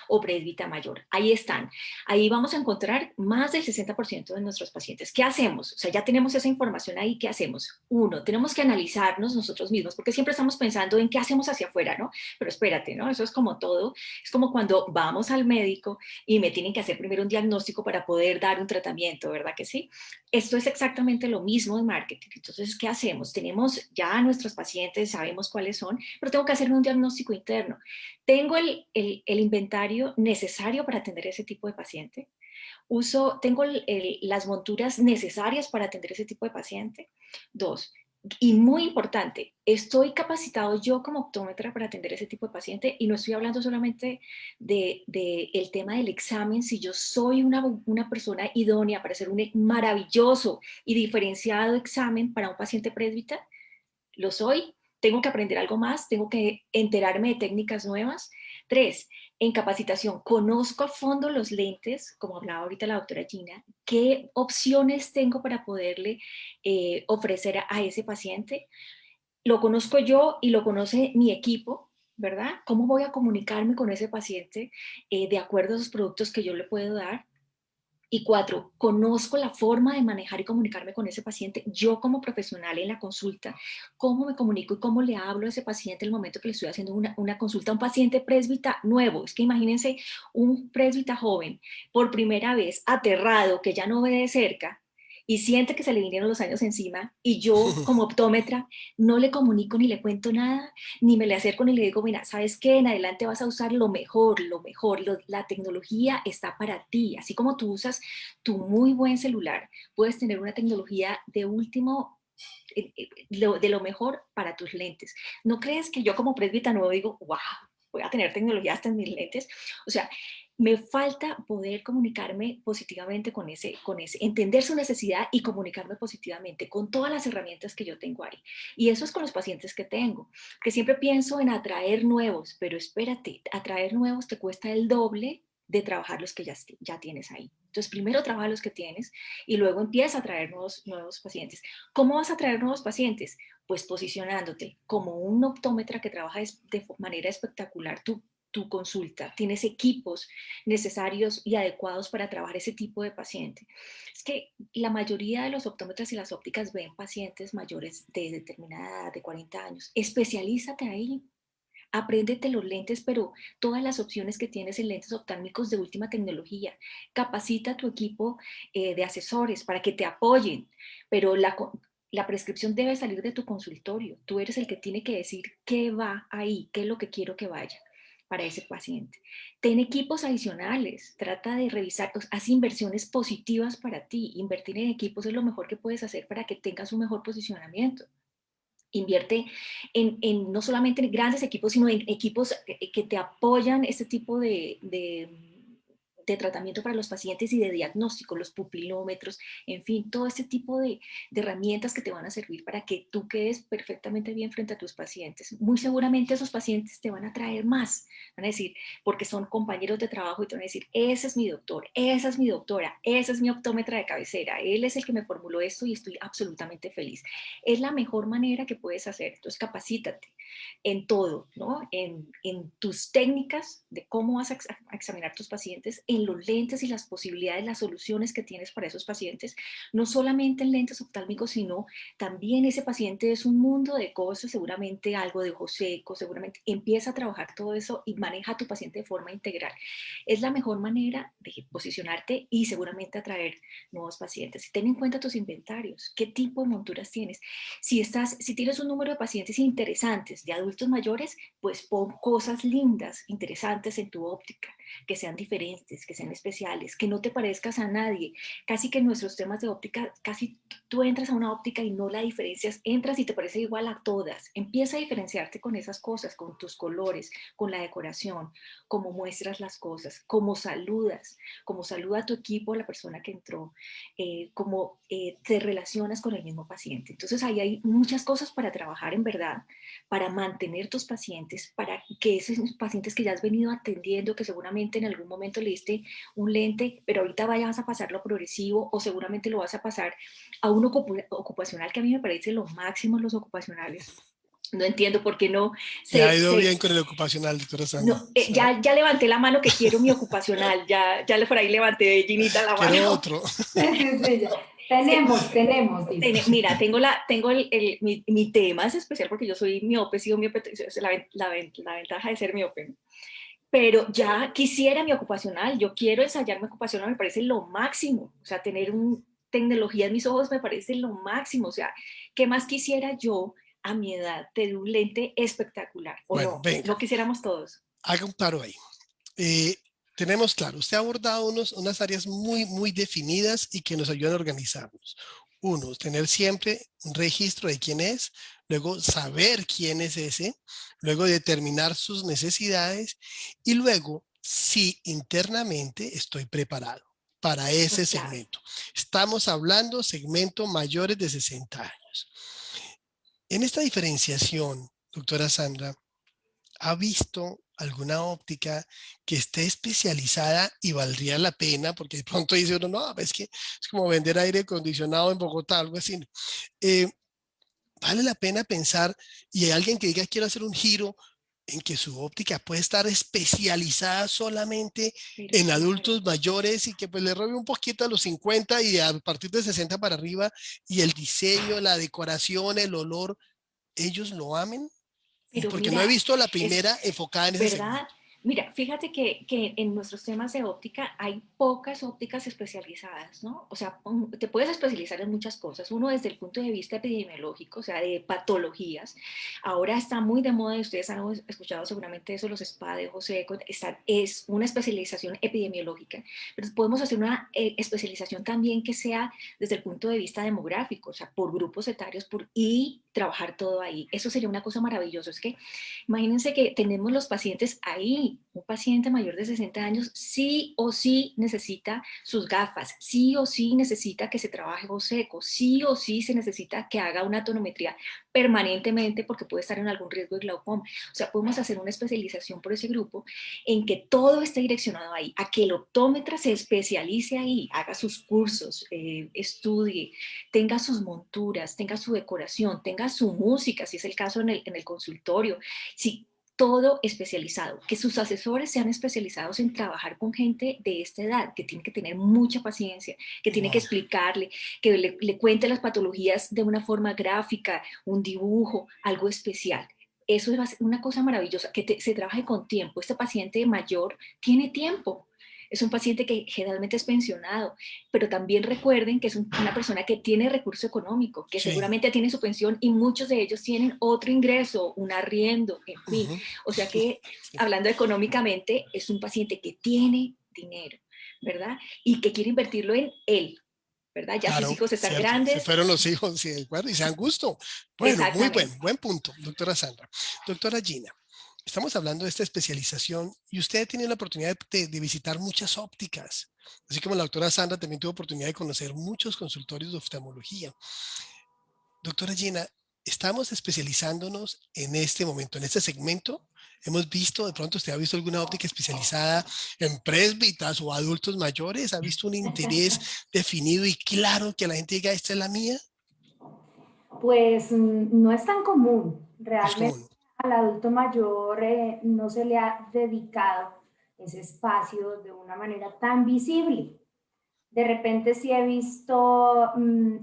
o presbítera mayor. Ahí están. Ahí vamos a encontrar más del 60% de nuestros pacientes. ¿Qué hacemos? O sea, ya tenemos esa información ahí. ¿Qué hacemos? Uno, tenemos que analizarnos nosotros mismos, porque siempre estamos pensando en qué hacemos hacia afuera, ¿no? Pero espérate, ¿no? Eso es como todo. Es como cuando vamos al médico y me tienen que hacer primero un diagnóstico para poder dar un tratamiento, ¿verdad que sí? Esto es exactamente lo mismo en marketing. Entonces, ¿qué hacemos? Tenemos ya a nuestros pacientes, sabemos cuáles son, pero tengo que hacer un diagnóstico interno. ¿Tengo el inventario necesario para atender ese tipo de paciente? ¿Tengo las monturas necesarias para atender ese tipo de paciente? Dos, Y muy importante, estoy capacitado yo como optómetra para atender ese tipo de paciente, y no estoy hablando solamente de el tema del examen, si yo soy una persona idónea para hacer un maravilloso y diferenciado examen para un paciente presbita, lo soy, tengo que aprender algo más, tengo que enterarme de técnicas nuevas. 3, en capacitación, conozco a fondo los lentes, como hablaba ahorita la doctora Gina, qué opciones tengo para poderle ofrecer a ese paciente. Lo conozco yo y lo conoce mi equipo, ¿verdad? ¿Cómo voy a comunicarme con ese paciente de acuerdo a los productos que yo le puedo dar? Y 4, conozco la forma de manejar y comunicarme con ese paciente, yo como profesional en la consulta, cómo me comunico y cómo le hablo a ese paciente en el momento que le estoy haciendo una consulta a un paciente presbita nuevo. Es que imagínense un presbita joven, por primera vez, aterrado, que ya no ve de cerca, y siente que se le vinieron los años encima, y yo como optómetra no le comunico ni le cuento nada, ni me le acerco ni le digo, mira, ¿sabes qué? En adelante vas a usar lo mejor, la tecnología está para ti. Así como tú usas tu muy buen celular, puedes tener una tecnología de último, de lo mejor para tus lentes. ¿No crees que yo como presbita nuevo digo, wow, voy a tener tecnología hasta en mis lentes? O sea, me falta poder comunicarme positivamente con ese, entender su necesidad y comunicarme positivamente con todas las herramientas que yo tengo ahí. Y eso es con los pacientes que tengo, que siempre pienso en atraer nuevos, pero espérate, atraer nuevos te cuesta el doble de trabajar los que ya tienes ahí. Entonces, primero trabaja los que tienes y luego empieza a traer nuevos pacientes. ¿Cómo vas a traer nuevos pacientes? Pues posicionándote como un optómetra que trabaja de manera espectacular tu consulta, tienes equipos necesarios y adecuados para trabajar ese tipo de paciente. Es que la mayoría de los optómetras y las ópticas ven pacientes mayores de determinada edad, de 40 años. Especialízate ahí. Apréndete los lentes, pero todas las opciones que tienes en lentes oftálmicos de última tecnología. Capacita a tu equipo de asesores para que te apoyen, pero la prescripción debe salir de tu consultorio. Tú eres el que tiene que decir qué va ahí, qué es lo que quiero que vaya para ese paciente. Ten equipos adicionales, trata de revisar, haz inversiones positivas para ti. Invertir en equipos es lo mejor que puedes hacer para que tengas un mejor posicionamiento. Invierte no solamente en grandes equipos, sino en equipos que te apoyan este tipo de tratamiento para los pacientes y de diagnóstico, los pupilómetros, en fin, todo este tipo de herramientas que te van a servir para que tú quedes perfectamente bien frente a tus pacientes. Muy seguramente esos pacientes te van a traer más, van a decir, porque son compañeros de trabajo y te van a decir, ese es mi doctor, esa es mi doctora, esa es mi optómetra de cabecera, él es el que me formuló esto y estoy absolutamente feliz. Es la mejor manera que puedes hacer. Entonces, capacítate en todo, ¿no? En tus técnicas de cómo vas a examinar tus pacientes, en los lentes y las posibilidades, las soluciones que tienes para esos pacientes, no solamente en lentes oftálmicos, sino también ese paciente es un mundo de cosas, seguramente algo de ojo seco, seguramente empieza a trabajar todo eso y maneja a tu paciente de forma integral. Es la mejor manera de posicionarte y seguramente atraer nuevos pacientes. Ten en cuenta tus inventarios, qué tipo de monturas tienes. Si tienes un número de pacientes interesantes, de adultos mayores, pues pon cosas lindas, interesantes en tu óptica, que sean diferentes, que sean especiales, que no te parezcas a nadie. Casi que en nuestros temas de óptica, casi tú entras a una óptica y no la diferencias, entras y te parece igual a todas. Empieza a diferenciarte con esas cosas, con tus colores, con la decoración, cómo muestras las cosas, cómo saludas, cómo saluda a tu equipo, a la persona que entró, cómo te relacionas con el mismo paciente. Entonces ahí hay muchas cosas para trabajar en verdad, para mantener tus pacientes, para que esos pacientes que ya has venido atendiendo, que seguramente en algún momento le diste un lente, pero ahorita vayas a pasarlo progresivo o seguramente lo vas a pasar a un ocupacional, que a mí me parece lo máximo los ocupacionales. No entiendo por qué no Me ha ido bien con el ocupacional, doctora Sandra. no, ya levanté la mano que quiero mi ocupacional, ya por ahí levanté, Ginita, la mano. Quiero otro. Tenemos. Mira, mi tema es especial porque yo soy miope, sigo miope, es la ventaja de ser miope. Pero ya quisiera mi ocupacional, yo quiero ensayar mi ocupacional, me parece lo máximo. O sea, tener tecnología en mis ojos me parece lo máximo. O sea, ¿qué más quisiera yo a mi edad tener un lente espectacular? ¿O bueno, no? venga. ¿No quisiéramos todos? Haga un paro ahí. Tenemos claro, usted ha abordado unas áreas muy, muy definidas y que nos ayudan a organizarnos. Uno, tener siempre un registro de quién es, luego saber quién es ese, luego determinar sus necesidades y luego si internamente estoy preparado para Eso ese es clave. segmento. Estamos hablando segmento mayores de 60 años. En esta diferenciación, doctora Sandra, ¿ha visto alguna óptica que esté especializada y valdría la pena? Porque de pronto dice uno, no, es que es como vender aire acondicionado en Bogotá, algo así. Eh, Vale la pena pensar y hay alguien que diga quiero hacer un giro en que su óptica puede estar especializada solamente Pero en claro. adultos mayores y que pues le robe un poquito a los 50 y a partir de 60 para arriba y el diseño, la decoración, el olor, ellos lo amen, Pero porque no he mira, visto la es primera enfocada en ese verdad. segmento. Mira, fíjate que en nuestros temas de óptica hay pocas ópticas especializadas, ¿no? O sea, te puedes especializar en muchas cosas. Uno desde el punto de vista epidemiológico, o sea, de patologías. Ahora está muy de moda, y ustedes han escuchado seguramente eso, los spa de José Eco, es una especialización epidemiológica. Pero podemos hacer una especialización también que sea desde el punto de vista demográfico, o sea, por grupos etarios y trabajar todo ahí. Eso sería una cosa maravillosa. Es que imagínense que tenemos los pacientes ahí. Un paciente mayor de 60 años sí o sí necesita sus gafas, sí o sí necesita que se trabaje voz seco, sí o sí se necesita que haga una tonometría permanentemente porque puede estar en algún riesgo de glaucoma. O sea, podemos hacer una especialización por ese grupo en que todo esté direccionado ahí, a que el optómetra se especialice ahí, haga sus cursos, estudie, tenga sus monturas, tenga su decoración, tenga su música, si es el caso en el consultorio. Sí, todo especializado, que sus asesores sean especializados en trabajar con gente de esta edad, que tiene que tener mucha paciencia, que tiene que Wow. explicarle, que le cuente las patologías de una forma gráfica, un dibujo, algo especial. Eso es una cosa maravillosa, que se trabaje con tiempo. Este paciente mayor tiene tiempo. Es un paciente que generalmente es pensionado, pero también recuerden que es una persona que tiene recurso económico, que Sí. seguramente tiene su pensión y muchos de ellos tienen otro ingreso, un arriendo, en fin. Ujú. O sea que hablando económicamente, es un paciente que tiene dinero, ¿verdad? Y que quiere invertirlo en él, ¿verdad? Ya sus Claro, hijos están cierto. Se grandes. fueron los hijos, sí, de acuerdo, y se dan gusto. Bueno, muy Exactamente. buen punto, doctora Sandra. Doctora Gina, estamos hablando de esta especialización y usted ha tenido la oportunidad de visitar muchas ópticas, así como la doctora Sandra también tuvo oportunidad de conocer muchos consultorios de oftalmología. Doctora Gina, estamos especializándonos en este momento, en este segmento. Hemos visto, de pronto usted ha visto alguna óptica especializada en presbitas o adultos mayores, ha visto un interés definido y claro que la gente diga, esta es la mía. Pues no es tan común. No es Realmente común. al adulto mayor no se le ha dedicado ese espacio de una manera tan visible. De repente sí he visto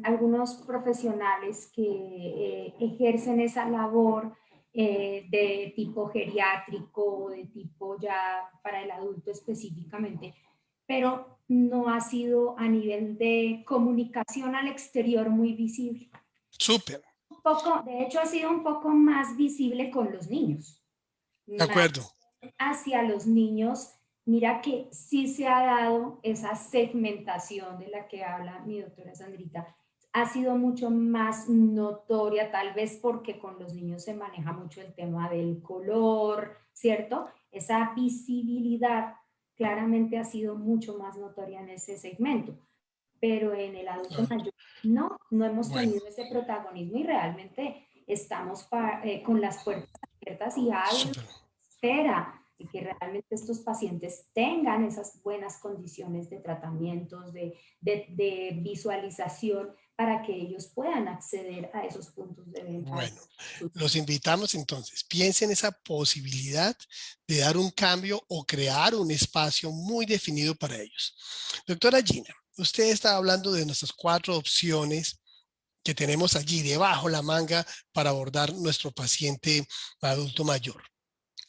algunos profesionales que ejercen esa labor de tipo geriátrico, de tipo ya para el adulto específicamente, pero no ha sido a nivel de comunicación al exterior muy visible. Súper, Un poco, de hecho, ha sido un poco más visible con los niños. de Más acuerdo. hacia los niños, mira que sí se ha dado esa segmentación de la que habla mi doctora Sandrita. Ha sido mucho más notoria, tal vez porque con los niños se maneja mucho el tema del color, ¿cierto? Esa visibilidad claramente ha sido mucho más notoria en ese segmento, pero en el adulto Ah, mayor no hemos bueno, tenido ese protagonismo y realmente estamos con las puertas abiertas y ávidos súper. espera de que realmente estos pacientes tengan esas buenas condiciones de tratamientos, de visualización, para que ellos puedan acceder a esos puntos de venta. Bueno, los invitamos entonces, piensen esa posibilidad de dar un cambio o crear un espacio muy definido para ellos. Doctora Gina, usted está hablando de nuestras 4 opciones que tenemos allí debajo la manga para abordar nuestro paciente adulto mayor.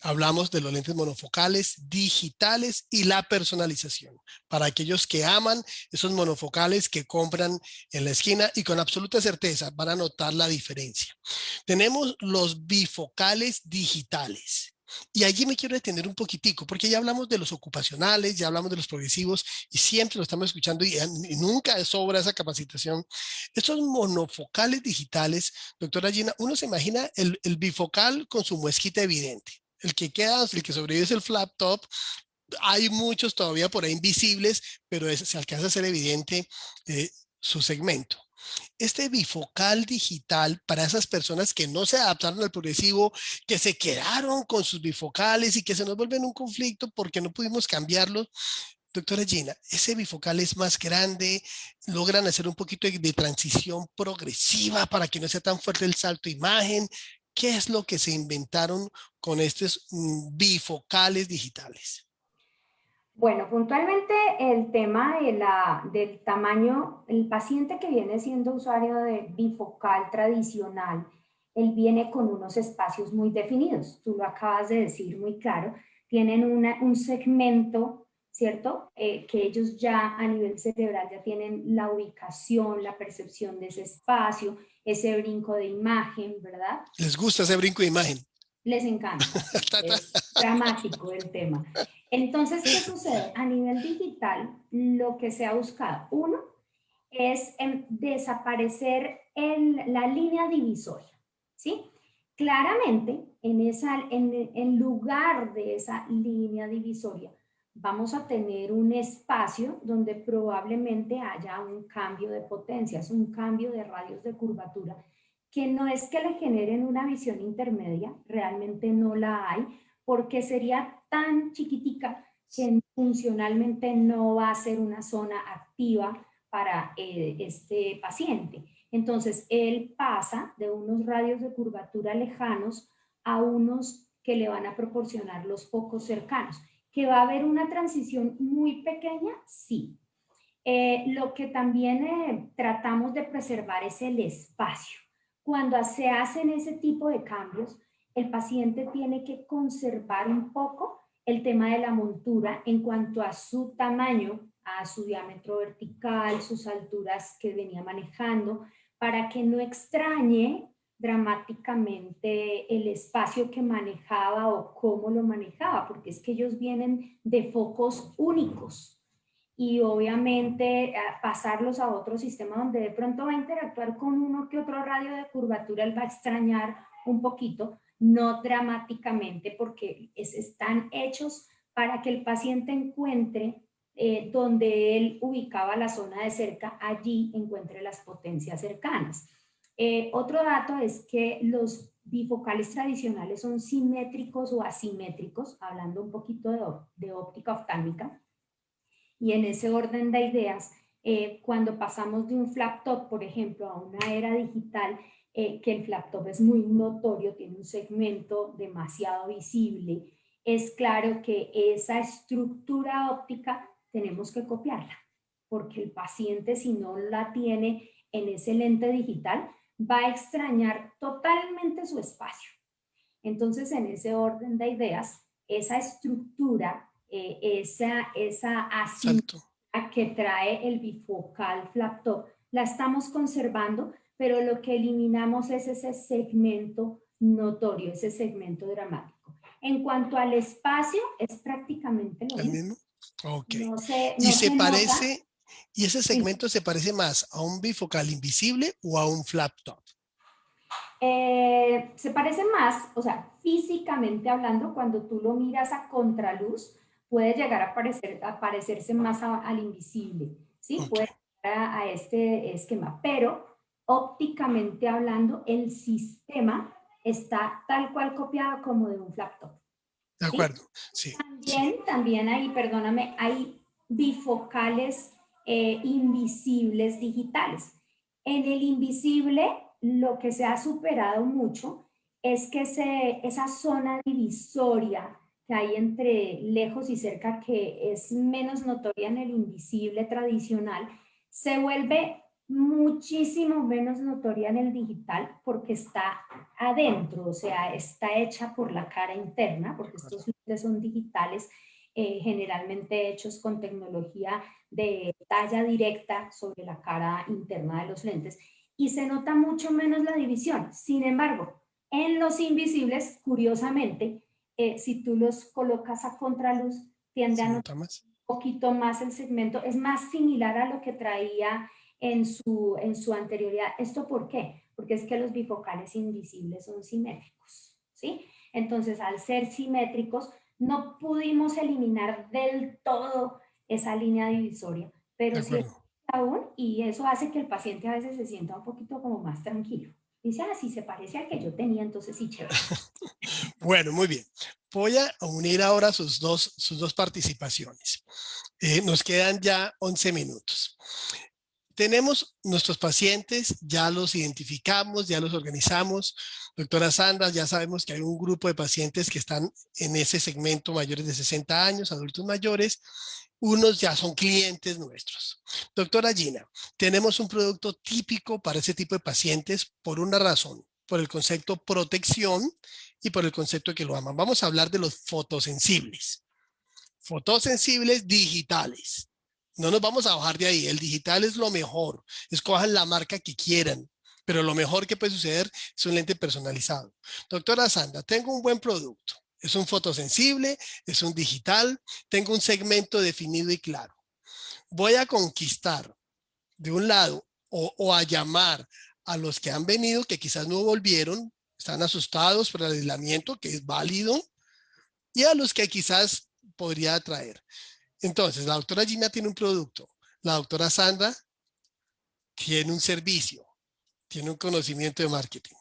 Hablamos de los lentes monofocales, digitales y la personalización. Para aquellos que aman esos monofocales que compran en la esquina y con absoluta certeza van a notar la diferencia. Tenemos los bifocales digitales. Y allí me quiero detener un poquitico, porque ya hablamos de los ocupacionales, ya hablamos de los progresivos, y siempre lo estamos escuchando y nunca sobra esa capacitación. Estos monofocales digitales, doctora Gina, uno se imagina el bifocal con su muesquita evidente. El que sobrevive es el flap top. Hay muchos todavía por ahí invisibles, pero se alcanza a ser evidente su segmento. Este bifocal digital para esas personas que no se adaptaron al progresivo, que se quedaron con sus bifocales y que se nos vuelven un conflicto porque no pudimos cambiarlo. Doctora Gina, ese bifocal es más grande, logran hacer un poquito de transición progresiva para que no sea tan fuerte el salto de imagen. ¿Qué es lo que se inventaron con estos bifocales digitales? Bueno, puntualmente el tema del tamaño, el paciente que viene siendo usuario de bifocal tradicional, él viene con unos espacios muy definidos. Tú lo acabas de decir muy claro. Tienen un segmento, ¿cierto? Que ellos ya a nivel cerebral ya tienen la ubicación, la percepción de ese espacio, ese brinco de imagen, ¿verdad? ¿Les gusta ese brinco de imagen? Les encanta, sí, es dramático el tema. Entonces, ¿qué sucede? A nivel digital, lo que se ha buscado, uno, es desaparecer la línea divisoria, ¿sí? Claramente, en lugar de esa línea divisoria, vamos a tener un espacio donde probablemente haya un cambio de potencias, un cambio de radios de curvatura, que no es que le generen una visión intermedia, realmente no la hay, porque sería tan chiquitica que funcionalmente no va a ser una zona activa para este paciente. Entonces, él pasa de unos radios de curvatura lejanos a unos que le van a proporcionar los focos cercanos. ¿Que va a haber una transición muy pequeña? Sí. Lo que también tratamos de preservar es el espacio. Cuando se hacen ese tipo de cambios, el paciente tiene que conservar un poco el tema de la montura en cuanto a su tamaño, a su diámetro vertical, sus alturas que venía manejando, para que no extrañe dramáticamente el espacio que manejaba o cómo lo manejaba, porque es que ellos vienen de focos únicos y obviamente pasarlos a otro sistema donde de pronto va a interactuar con uno que otro radio de curvatura, él va a extrañar un poquito, no dramáticamente, porque están hechos para que el paciente encuentre donde él ubicaba la zona de cerca, allí encuentre las potencias cercanas. Otro dato es que los bifocales tradicionales son simétricos o asimétricos, hablando un poquito de óptica oftálmica, y en ese orden de ideas, cuando pasamos de un flap top, por ejemplo, a una era digital, que el flap top es muy notorio, tiene un segmento demasiado visible, es claro que esa estructura óptica tenemos que copiarla, porque el paciente, si no la tiene en ese lente digital, va a extrañar totalmente su espacio. Entonces, en ese orden de ideas, esa estructura, esa asimetría que trae el bifocal flap top, la estamos conservando, pero lo que eliminamos es ese segmento notorio, ese segmento dramático. En cuanto al espacio, es prácticamente lo ¿El mismo. mismo? Ok. No ¿Y se se nota. parece, y ese segmento se parece más a un bifocal invisible o a un flap top? Se parece más, o sea, físicamente hablando, cuando tú lo miras a contraluz, puede llegar a parecerse más al invisible, ¿sí? Okay. Puede llegar a este esquema, pero ópticamente hablando, el sistema está tal cual copiado como de un flap top. De ¿Sí? acuerdo, sí. También hay, perdóname, hay bifocales invisibles digitales. En el invisible, lo que se ha superado mucho es que esa zona divisoria que hay entre lejos y cerca, que es menos notoria en el invisible tradicional, se vuelve muchísimo menos notoria en el digital porque está adentro, o sea, está hecha por la cara interna, porque estos lentes son digitales, generalmente hechos con tecnología de talla directa sobre la cara interna de los lentes, y se nota mucho menos la división. Sin embargo, en los invisibles, curiosamente, si tú los colocas a contraluz, tiende a notar Más. un poquito más el segmento, es más similar a lo que traía en su anterioridad. ¿Esto por qué? Porque es que los bifocales invisibles son simétricos, ¿sí? Entonces, al ser simétricos, no pudimos eliminar del todo esa línea divisoria, pero sí aún, y eso hace que el paciente a veces se sienta un poquito como más tranquilo. Dice, ah, si se parece al que yo tenía, entonces sí, chévere. Bueno, muy bien. Voy a unir ahora sus dos participaciones. Nos quedan ya 11 minutos. Tenemos nuestros pacientes, ya los identificamos, ya los organizamos. Doctora Sandra, ya sabemos que hay un grupo de pacientes que están en ese segmento mayores de 60 años, adultos mayores. Unos ya son clientes nuestros. Doctora Gina, tenemos un producto típico para ese tipo de pacientes por una razón, por el concepto protección y por el concepto de que lo aman. Vamos a hablar de los fotosensibles. Fotosensibles digitales. No nos vamos a bajar de ahí. El digital es lo mejor. Escojan la marca que quieran. Pero lo mejor que puede suceder es un lente personalizado. Doctora Sandra, tengo un buen producto. Es un fotosensible, es un digital, tengo un segmento definido y claro. Voy a conquistar de un lado o a llamar a los que han venido, que quizás no volvieron, están asustados por el aislamiento, que es válido, y a los que quizás podría atraer. Entonces, la doctora Gina tiene un producto, la doctora Sandra tiene un servicio, tiene un conocimiento de marketing.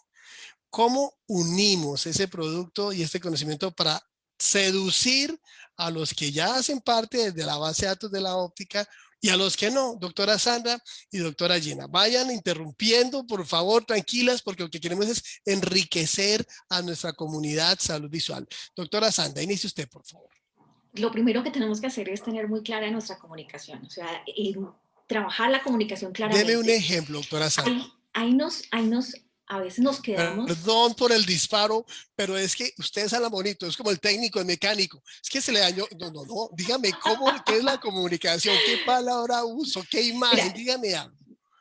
¿Cómo unimos ese producto y este conocimiento para seducir a los que ya hacen parte de la base de datos de la óptica y a los que no? Doctora Sandra y doctora Gina, vayan interrumpiendo, por favor, tranquilas, porque lo que queremos es enriquecer a nuestra comunidad salud visual. Doctora Sandra, inicie usted, por favor. Lo primero que tenemos que hacer es tener muy clara nuestra comunicación, o sea, trabajar la comunicación claramente. Deme un ejemplo, doctora Sandra. A veces nos quedamos... Perdón por el disparo, pero es que usted es bonito, es como el técnico, el mecánico. Es que se le dañó. No. Dígame, ¿qué es la comunicación? ¿Qué palabra uso? ¿Qué imagen? Mira, dígame algo.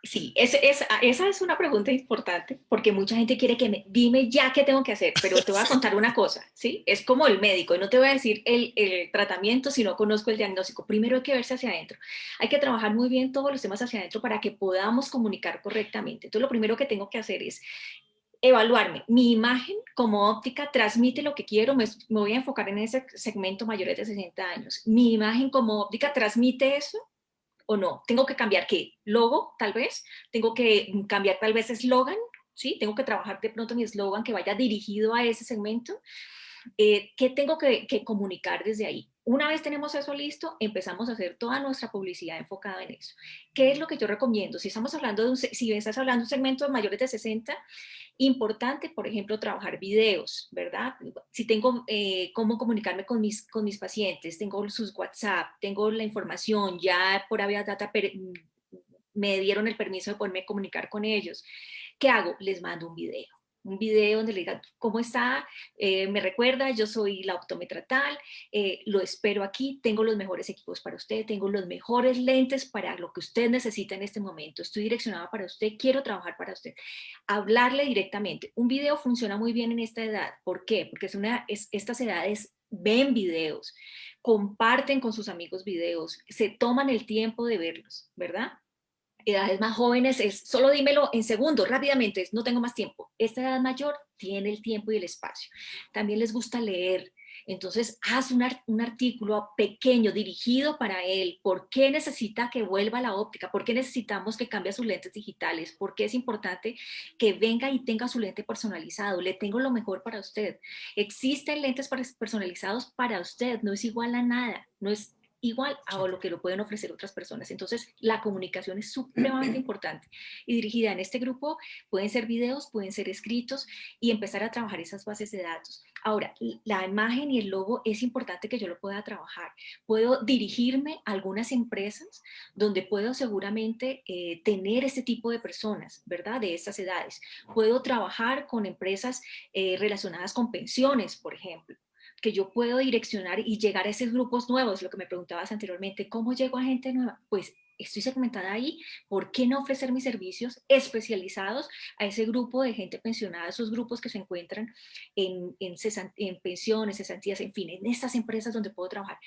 Sí, esa es una pregunta importante porque mucha gente quiere que dime ya qué tengo que hacer, pero te voy a contar una cosa, ¿sí? Es como el médico, y no te voy a decir el tratamiento si no conozco el diagnóstico. Primero hay que verse hacia adentro. Hay que trabajar muy bien todos los temas hacia adentro para que podamos comunicar correctamente. Entonces, lo primero que tengo que hacer es evaluarme. Mi imagen como óptica transmite lo que quiero. Me voy a enfocar en ese segmento mayores de 60 años. Mi imagen como óptica transmite eso. ¿O no? ¿Tengo que cambiar qué? ¿Logo, tal vez? ¿Tengo que cambiar tal vez eslogan? ¿Sí? ¿Tengo que trabajar de pronto mi eslogan que vaya dirigido a ese segmento? ¿Qué tengo que comunicar desde ahí? Una vez tenemos eso listo, empezamos a hacer toda nuestra publicidad enfocada en eso. ¿Qué es lo que yo recomiendo? Si estás hablando de un segmento de mayores de 60, importante, por ejemplo, trabajar videos, ¿verdad? Si tengo cómo comunicarme con mis pacientes, tengo sus WhatsApp, tengo la información, ya por Avia Data me dieron el permiso de poderme comunicar con ellos. ¿Qué hago? Les mando un video donde le diga, ¿cómo está? Me recuerda, yo soy la optómetra tal, lo espero aquí, tengo los mejores equipos para usted, tengo los mejores lentes para lo que usted necesita en este momento, estoy direccionada para usted, quiero trabajar para usted. Hablarle directamente. Un video funciona muy bien en esta edad. ¿Por qué? Porque estas edades ven videos, comparten con sus amigos videos, se toman el tiempo de verlos, ¿verdad? Edades más jóvenes es solo dímelo en segundos, rápidamente, no tengo más tiempo. Esta edad mayor tiene el tiempo y el espacio. También les gusta leer. Entonces, haz un artículo pequeño dirigido para él. ¿Por qué necesita que vuelva a la óptica? ¿Por qué necesitamos que cambie sus lentes digitales? ¿Por qué es importante que venga y tenga su lente personalizado? Le tengo lo mejor para usted. Existen lentes personalizados para usted. No es igual a nada. No es igual a lo que lo pueden ofrecer otras personas. Entonces, la comunicación es supremamente importante y dirigida en este grupo. Pueden ser videos, pueden ser escritos y empezar a trabajar esas bases de datos. Ahora, la imagen y el logo es importante que yo lo pueda trabajar. Puedo dirigirme a algunas empresas donde puedo seguramente tener este tipo de personas, ¿verdad? De estas edades. Puedo trabajar con empresas relacionadas con pensiones, por ejemplo, que yo puedo direccionar y llegar a esos grupos nuevos, lo que me preguntabas anteriormente, ¿cómo llego a gente nueva? Pues estoy segmentada ahí, ¿por qué no ofrecer mis servicios especializados a ese grupo de gente pensionada, esos grupos que se encuentran en pensiones, cesantías, en fin, en estas empresas donde puedo trabajar?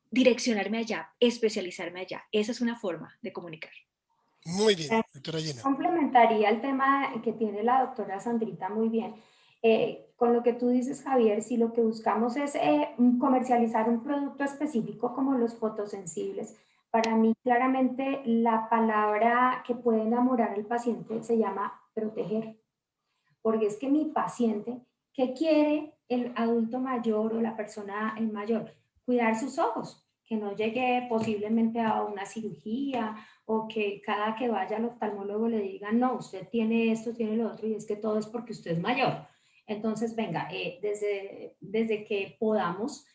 Direccionarme allá, especializarme allá. Esa es una forma de comunicar. Muy bien, doctora Gina. Complementaría el tema que tiene la doctora Sandrita muy bien. Con lo que tú dices, Javier, si lo que buscamos es comercializar un producto específico como los fotosensibles, para mí claramente la palabra que puede enamorar al paciente se llama proteger, porque es que mi paciente, ¿qué quiere el adulto mayor o la persona mayor? Cuidar sus ojos, que no llegue posiblemente a una cirugía o que cada que vaya al oftalmólogo le digan, no, usted tiene esto, tiene lo otro, y es que todo es porque usted es mayor. Entonces, venga, desde que podamos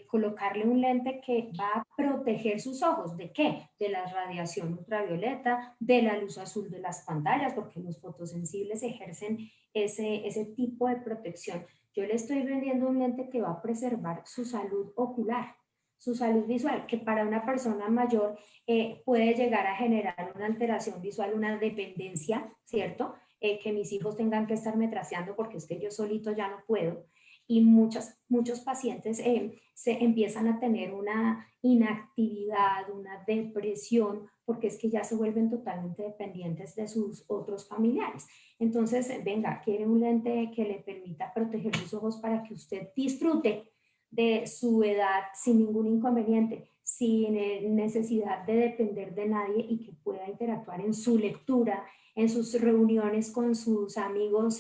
colocarle un lente que va a proteger sus ojos. ¿De qué? De la radiación ultravioleta, de la luz azul de las pantallas, porque los fotosensibles ejercen ese tipo de protección. Yo le estoy vendiendo un lente que va a preservar su salud ocular, su salud visual, que para una persona mayor puede llegar a generar una alteración visual, una dependencia, ¿cierto? Que mis hijos tengan que estarme traseando porque es que yo solito ya no puedo. Y muchos pacientes se empiezan a tener una inactividad, una depresión, porque es que ya se vuelven totalmente dependientes de sus otros familiares. Entonces, venga, quiere un lente que le permita proteger sus ojos para que usted disfrute de su edad sin ningún inconveniente, sin necesidad de depender de nadie y que pueda interactuar en su lectura, en sus reuniones con sus amigos,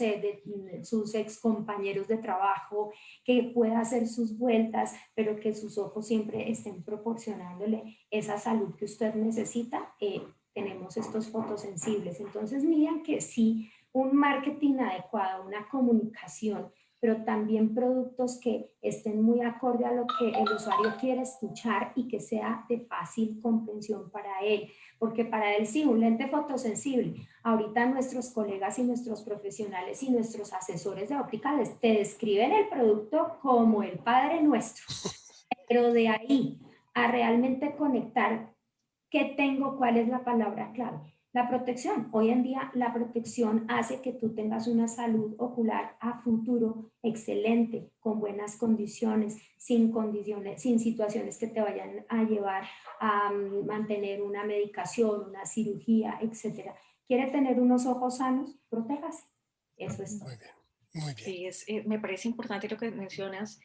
sus ex compañeros de trabajo, que pueda hacer sus vueltas, pero que sus ojos siempre estén proporcionándole esa salud que usted necesita. Tenemos estos fotosensibles. Entonces, miren que sí, un marketing adecuado, una comunicación, pero también productos que estén muy acorde a lo que el usuario quiere escuchar y que sea de fácil comprensión para él, porque para él sí, un lente fotosensible. Ahorita nuestros colegas y nuestros profesionales y nuestros asesores de óptica te describen el producto como el Padre Nuestro, pero de ahí a realmente conectar qué tengo, cuál es la palabra clave. La protección. Hoy en día la protección hace que tú tengas una salud ocular a futuro excelente, con buenas condiciones, sin situaciones que te vayan a llevar a mantener una medicación, una cirugía, etc. ¿Quiere tener unos ojos sanos? Protéjase. Eso es todo. Muy bien, muy bien. Sí, me parece importante lo que mencionas,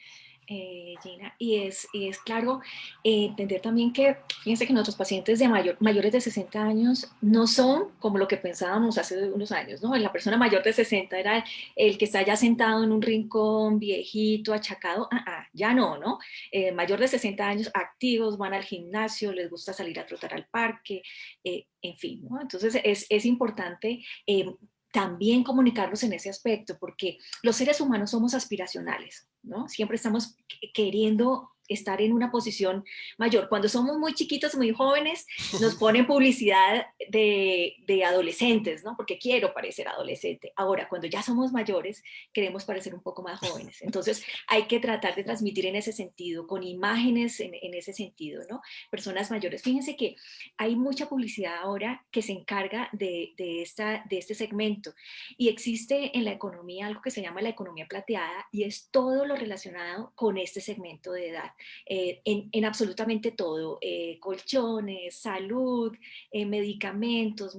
Gina, y es claro entender también que, fíjense que nuestros pacientes de mayores de 60 años no son como lo que pensábamos hace unos años, ¿no? La persona mayor de 60 era el que está ya sentado en un rincón, viejito, achacado, ya no, ¿no? Mayor de 60 años, activos, van al gimnasio, les gusta salir a trotar al parque, en fin, ¿no? Entonces es importante también comunicarnos en ese aspecto, porque los seres humanos somos aspiracionales, ¿no? Siempre estamos queriendo estar en una posición mayor. Cuando somos muy chiquitos, muy jóvenes, nos ponen publicidad de adolescentes, ¿no? Porque quiero parecer adolescente. Ahora, cuando ya somos mayores, queremos parecer un poco más jóvenes. Entonces, hay que tratar de transmitir en ese sentido, con imágenes en ese sentido, ¿no? Personas mayores. Fíjense que hay mucha publicidad ahora que se encarga de este segmento, y existe en la economía algo que se llama la economía plateada, y es todo lo relacionado con este segmento de edad. En absolutamente todo, colchones, salud, medicamentos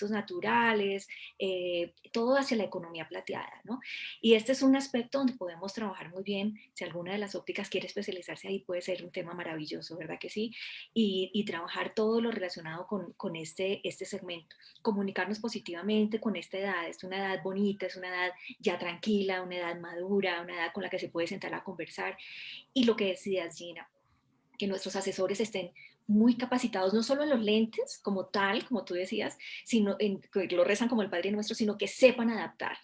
naturales, todo hacia la economía plateada, ¿no? Y este es un aspecto donde podemos trabajar muy bien. Si alguna de las ópticas quiere especializarse ahí, puede ser un tema maravilloso, ¿verdad que sí? Y trabajar todo lo relacionado con este segmento. Comunicarnos positivamente con esta edad. Es una edad bonita, es una edad ya tranquila, una edad madura, una edad con la que se puede sentar a conversar. Y lo que decías, Gina, que nuestros asesores estén muy capacitados, no solo en los lentes como tal, como tú decías, sino que lo rezan como el Padre Nuestro, sino que sepan adaptar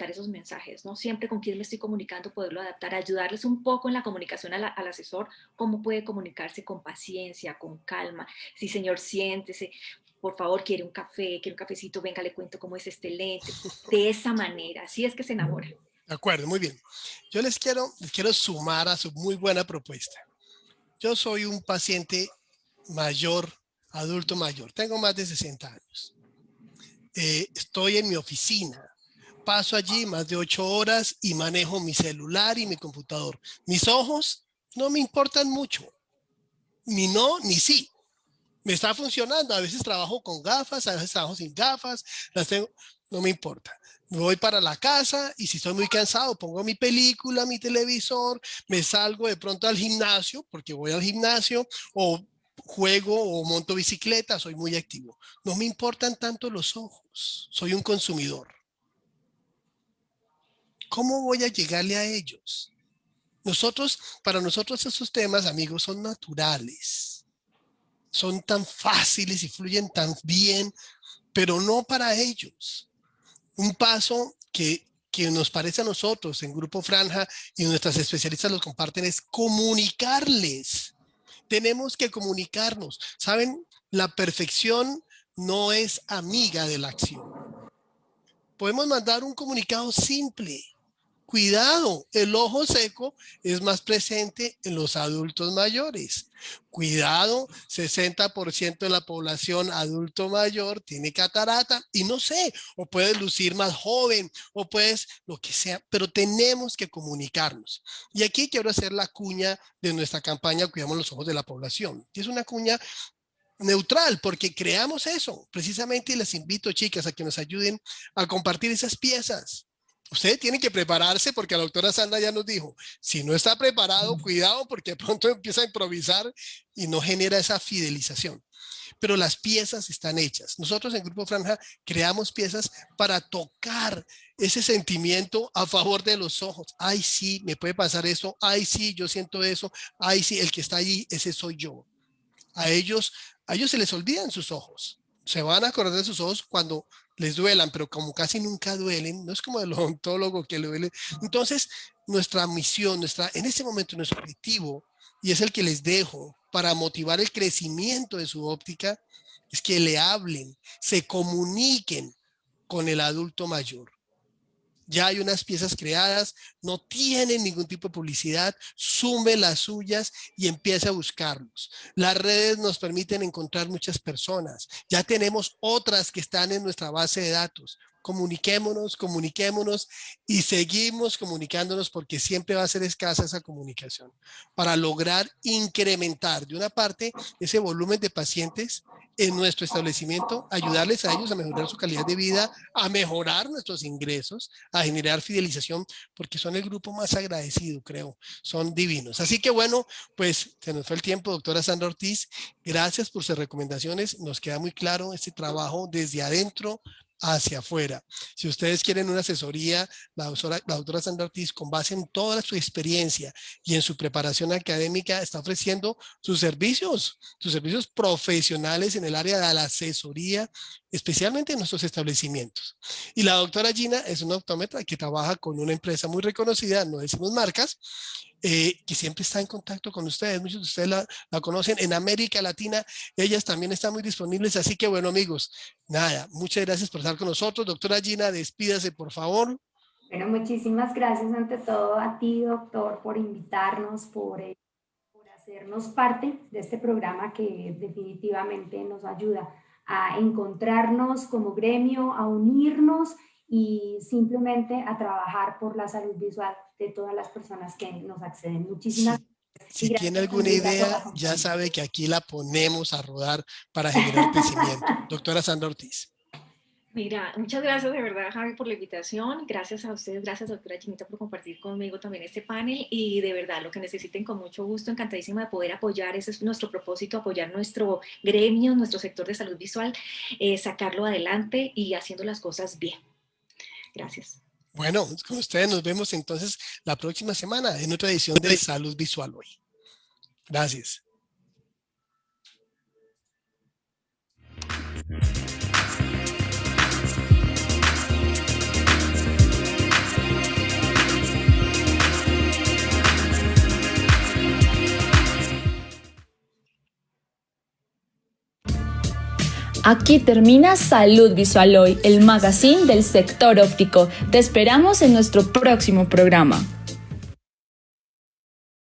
esos mensajes, ¿no? Siempre con quién me estoy comunicando, poderlo adaptar, ayudarles un poco en la comunicación al asesor, cómo puede comunicarse con paciencia, con calma. Sí, señor, siéntese, por favor, quiere un café, quiere un cafecito, venga, le cuento cómo es este lente. De esa manera, así es que se enamora. De acuerdo, muy bien. Yo les quiero sumar a su muy buena propuesta. Yo soy un paciente mayor adulto mayor, tengo más de 60 años. Estoy en mi oficina, paso allí más de 8 horas y manejo mi celular y mi computador. Mis ojos no me importan mucho, ni no, ni sí. Me está funcionando, a veces trabajo con gafas, a veces trabajo sin gafas, las tengo, no me importa. Me voy para la casa y si estoy muy cansado, pongo mi película, mi televisor, me salgo de pronto al gimnasio, porque voy al gimnasio, o juego o monto bicicleta, soy muy activo. No me importan tanto los ojos, soy un consumidor. ¿Cómo voy a llegarle a ellos? Para nosotros esos temas, amigos, son naturales. Son tan fáciles y fluyen tan bien, pero no para ellos. Un paso que nos parece a nosotros en Grupo Franja y nuestras especialistas lo comparten es comunicarles. Tenemos que comunicarnos. ¿Saben? La perfección no es amiga de la acción. Podemos mandar un comunicado simple. Cuidado, el ojo seco es más presente en los adultos mayores. Cuidado, 60% de la población adulto mayor tiene catarata y no sé, o puedes lucir más joven o puedes lo que sea, pero tenemos que comunicarnos. Y aquí quiero hacer la cuña de nuestra campaña Cuidamos los ojos de la población. Y es una cuña neutral porque creamos eso precisamente y les invito, chicas, a que nos ayuden a compartir esas piezas. Ustedes tienen que prepararse porque la doctora Sandra ya nos dijo, si no está preparado, cuidado porque de pronto empieza a improvisar y no genera esa fidelización. Pero las piezas están hechas. Nosotros en Grupo Franja creamos piezas para tocar ese sentimiento a favor de los ojos. Ay, sí, me puede pasar eso. Ay, sí, yo siento eso. Ay, sí, el que está allí, ese soy yo. A ellos se les olvidan sus ojos. Se van a acordar de sus ojos cuando les duelan, pero como casi nunca duelen, no es como el odontólogo que le duele. Entonces, nuestra misión, en este momento, nuestro objetivo, y es el que les dejo para motivar el crecimiento de su óptica, es que le hablen, se comuniquen con el adulto mayor. Ya hay unas piezas creadas, no tienen ningún tipo de publicidad, sume las suyas y empiece a buscarlos. Las redes nos permiten encontrar muchas personas. Ya tenemos otras que están en nuestra base de datos. Comuniquémonos y seguimos comunicándonos porque siempre va a ser escasa esa comunicación para lograr incrementar de una parte ese volumen de pacientes en nuestro establecimiento, ayudarles a ellos a mejorar su calidad de vida, a mejorar nuestros ingresos, a generar fidelización, porque son el grupo más agradecido, creo, son divinos. Así que bueno, pues se nos fue el tiempo, doctora Sandra Ortiz, gracias por sus recomendaciones, nos queda muy claro este trabajo desde adentro hacia afuera. Si ustedes quieren una asesoría, la doctora Sandra Ortiz, con base en toda su experiencia y en su preparación académica, está ofreciendo sus servicios profesionales en el área de la asesoría, especialmente en nuestros establecimientos. Y la doctora Gina es una optómetra que trabaja con una empresa muy reconocida, no decimos marcas, que siempre está en contacto con ustedes. Muchos de ustedes la conocen en América Latina. Ellas también están muy disponibles. Así que bueno, amigos, nada, muchas gracias por estar con nosotros. Doctora Gina, despídase, por favor. Bueno, muchísimas gracias ante todo a ti, doctor, por invitarnos, por hacernos parte de este programa que definitivamente nos ayuda a encontrarnos como gremio, a unirnos y simplemente a trabajar por la salud visual de todas las personas que nos acceden. Muchísimas gracias. Si tiene alguna idea, ya sabe que aquí la ponemos a rodar para generar crecimiento. Doctora Sandra Ortiz. Mira, muchas gracias de verdad, Javi, por la invitación. Gracias a ustedes, gracias, doctora Ginita, por compartir conmigo también este panel. Y de verdad, lo que necesiten, con mucho gusto, encantadísima de poder apoyar. Ese es nuestro propósito, apoyar nuestro gremio, nuestro sector de salud visual, sacarlo adelante y haciendo las cosas bien. Gracias. Bueno, con ustedes nos vemos entonces la próxima semana en otra edición de Salud Visual Hoy. Gracias. Aquí termina Salud Visual Hoy, el magazine del sector óptico. Te esperamos en nuestro próximo programa.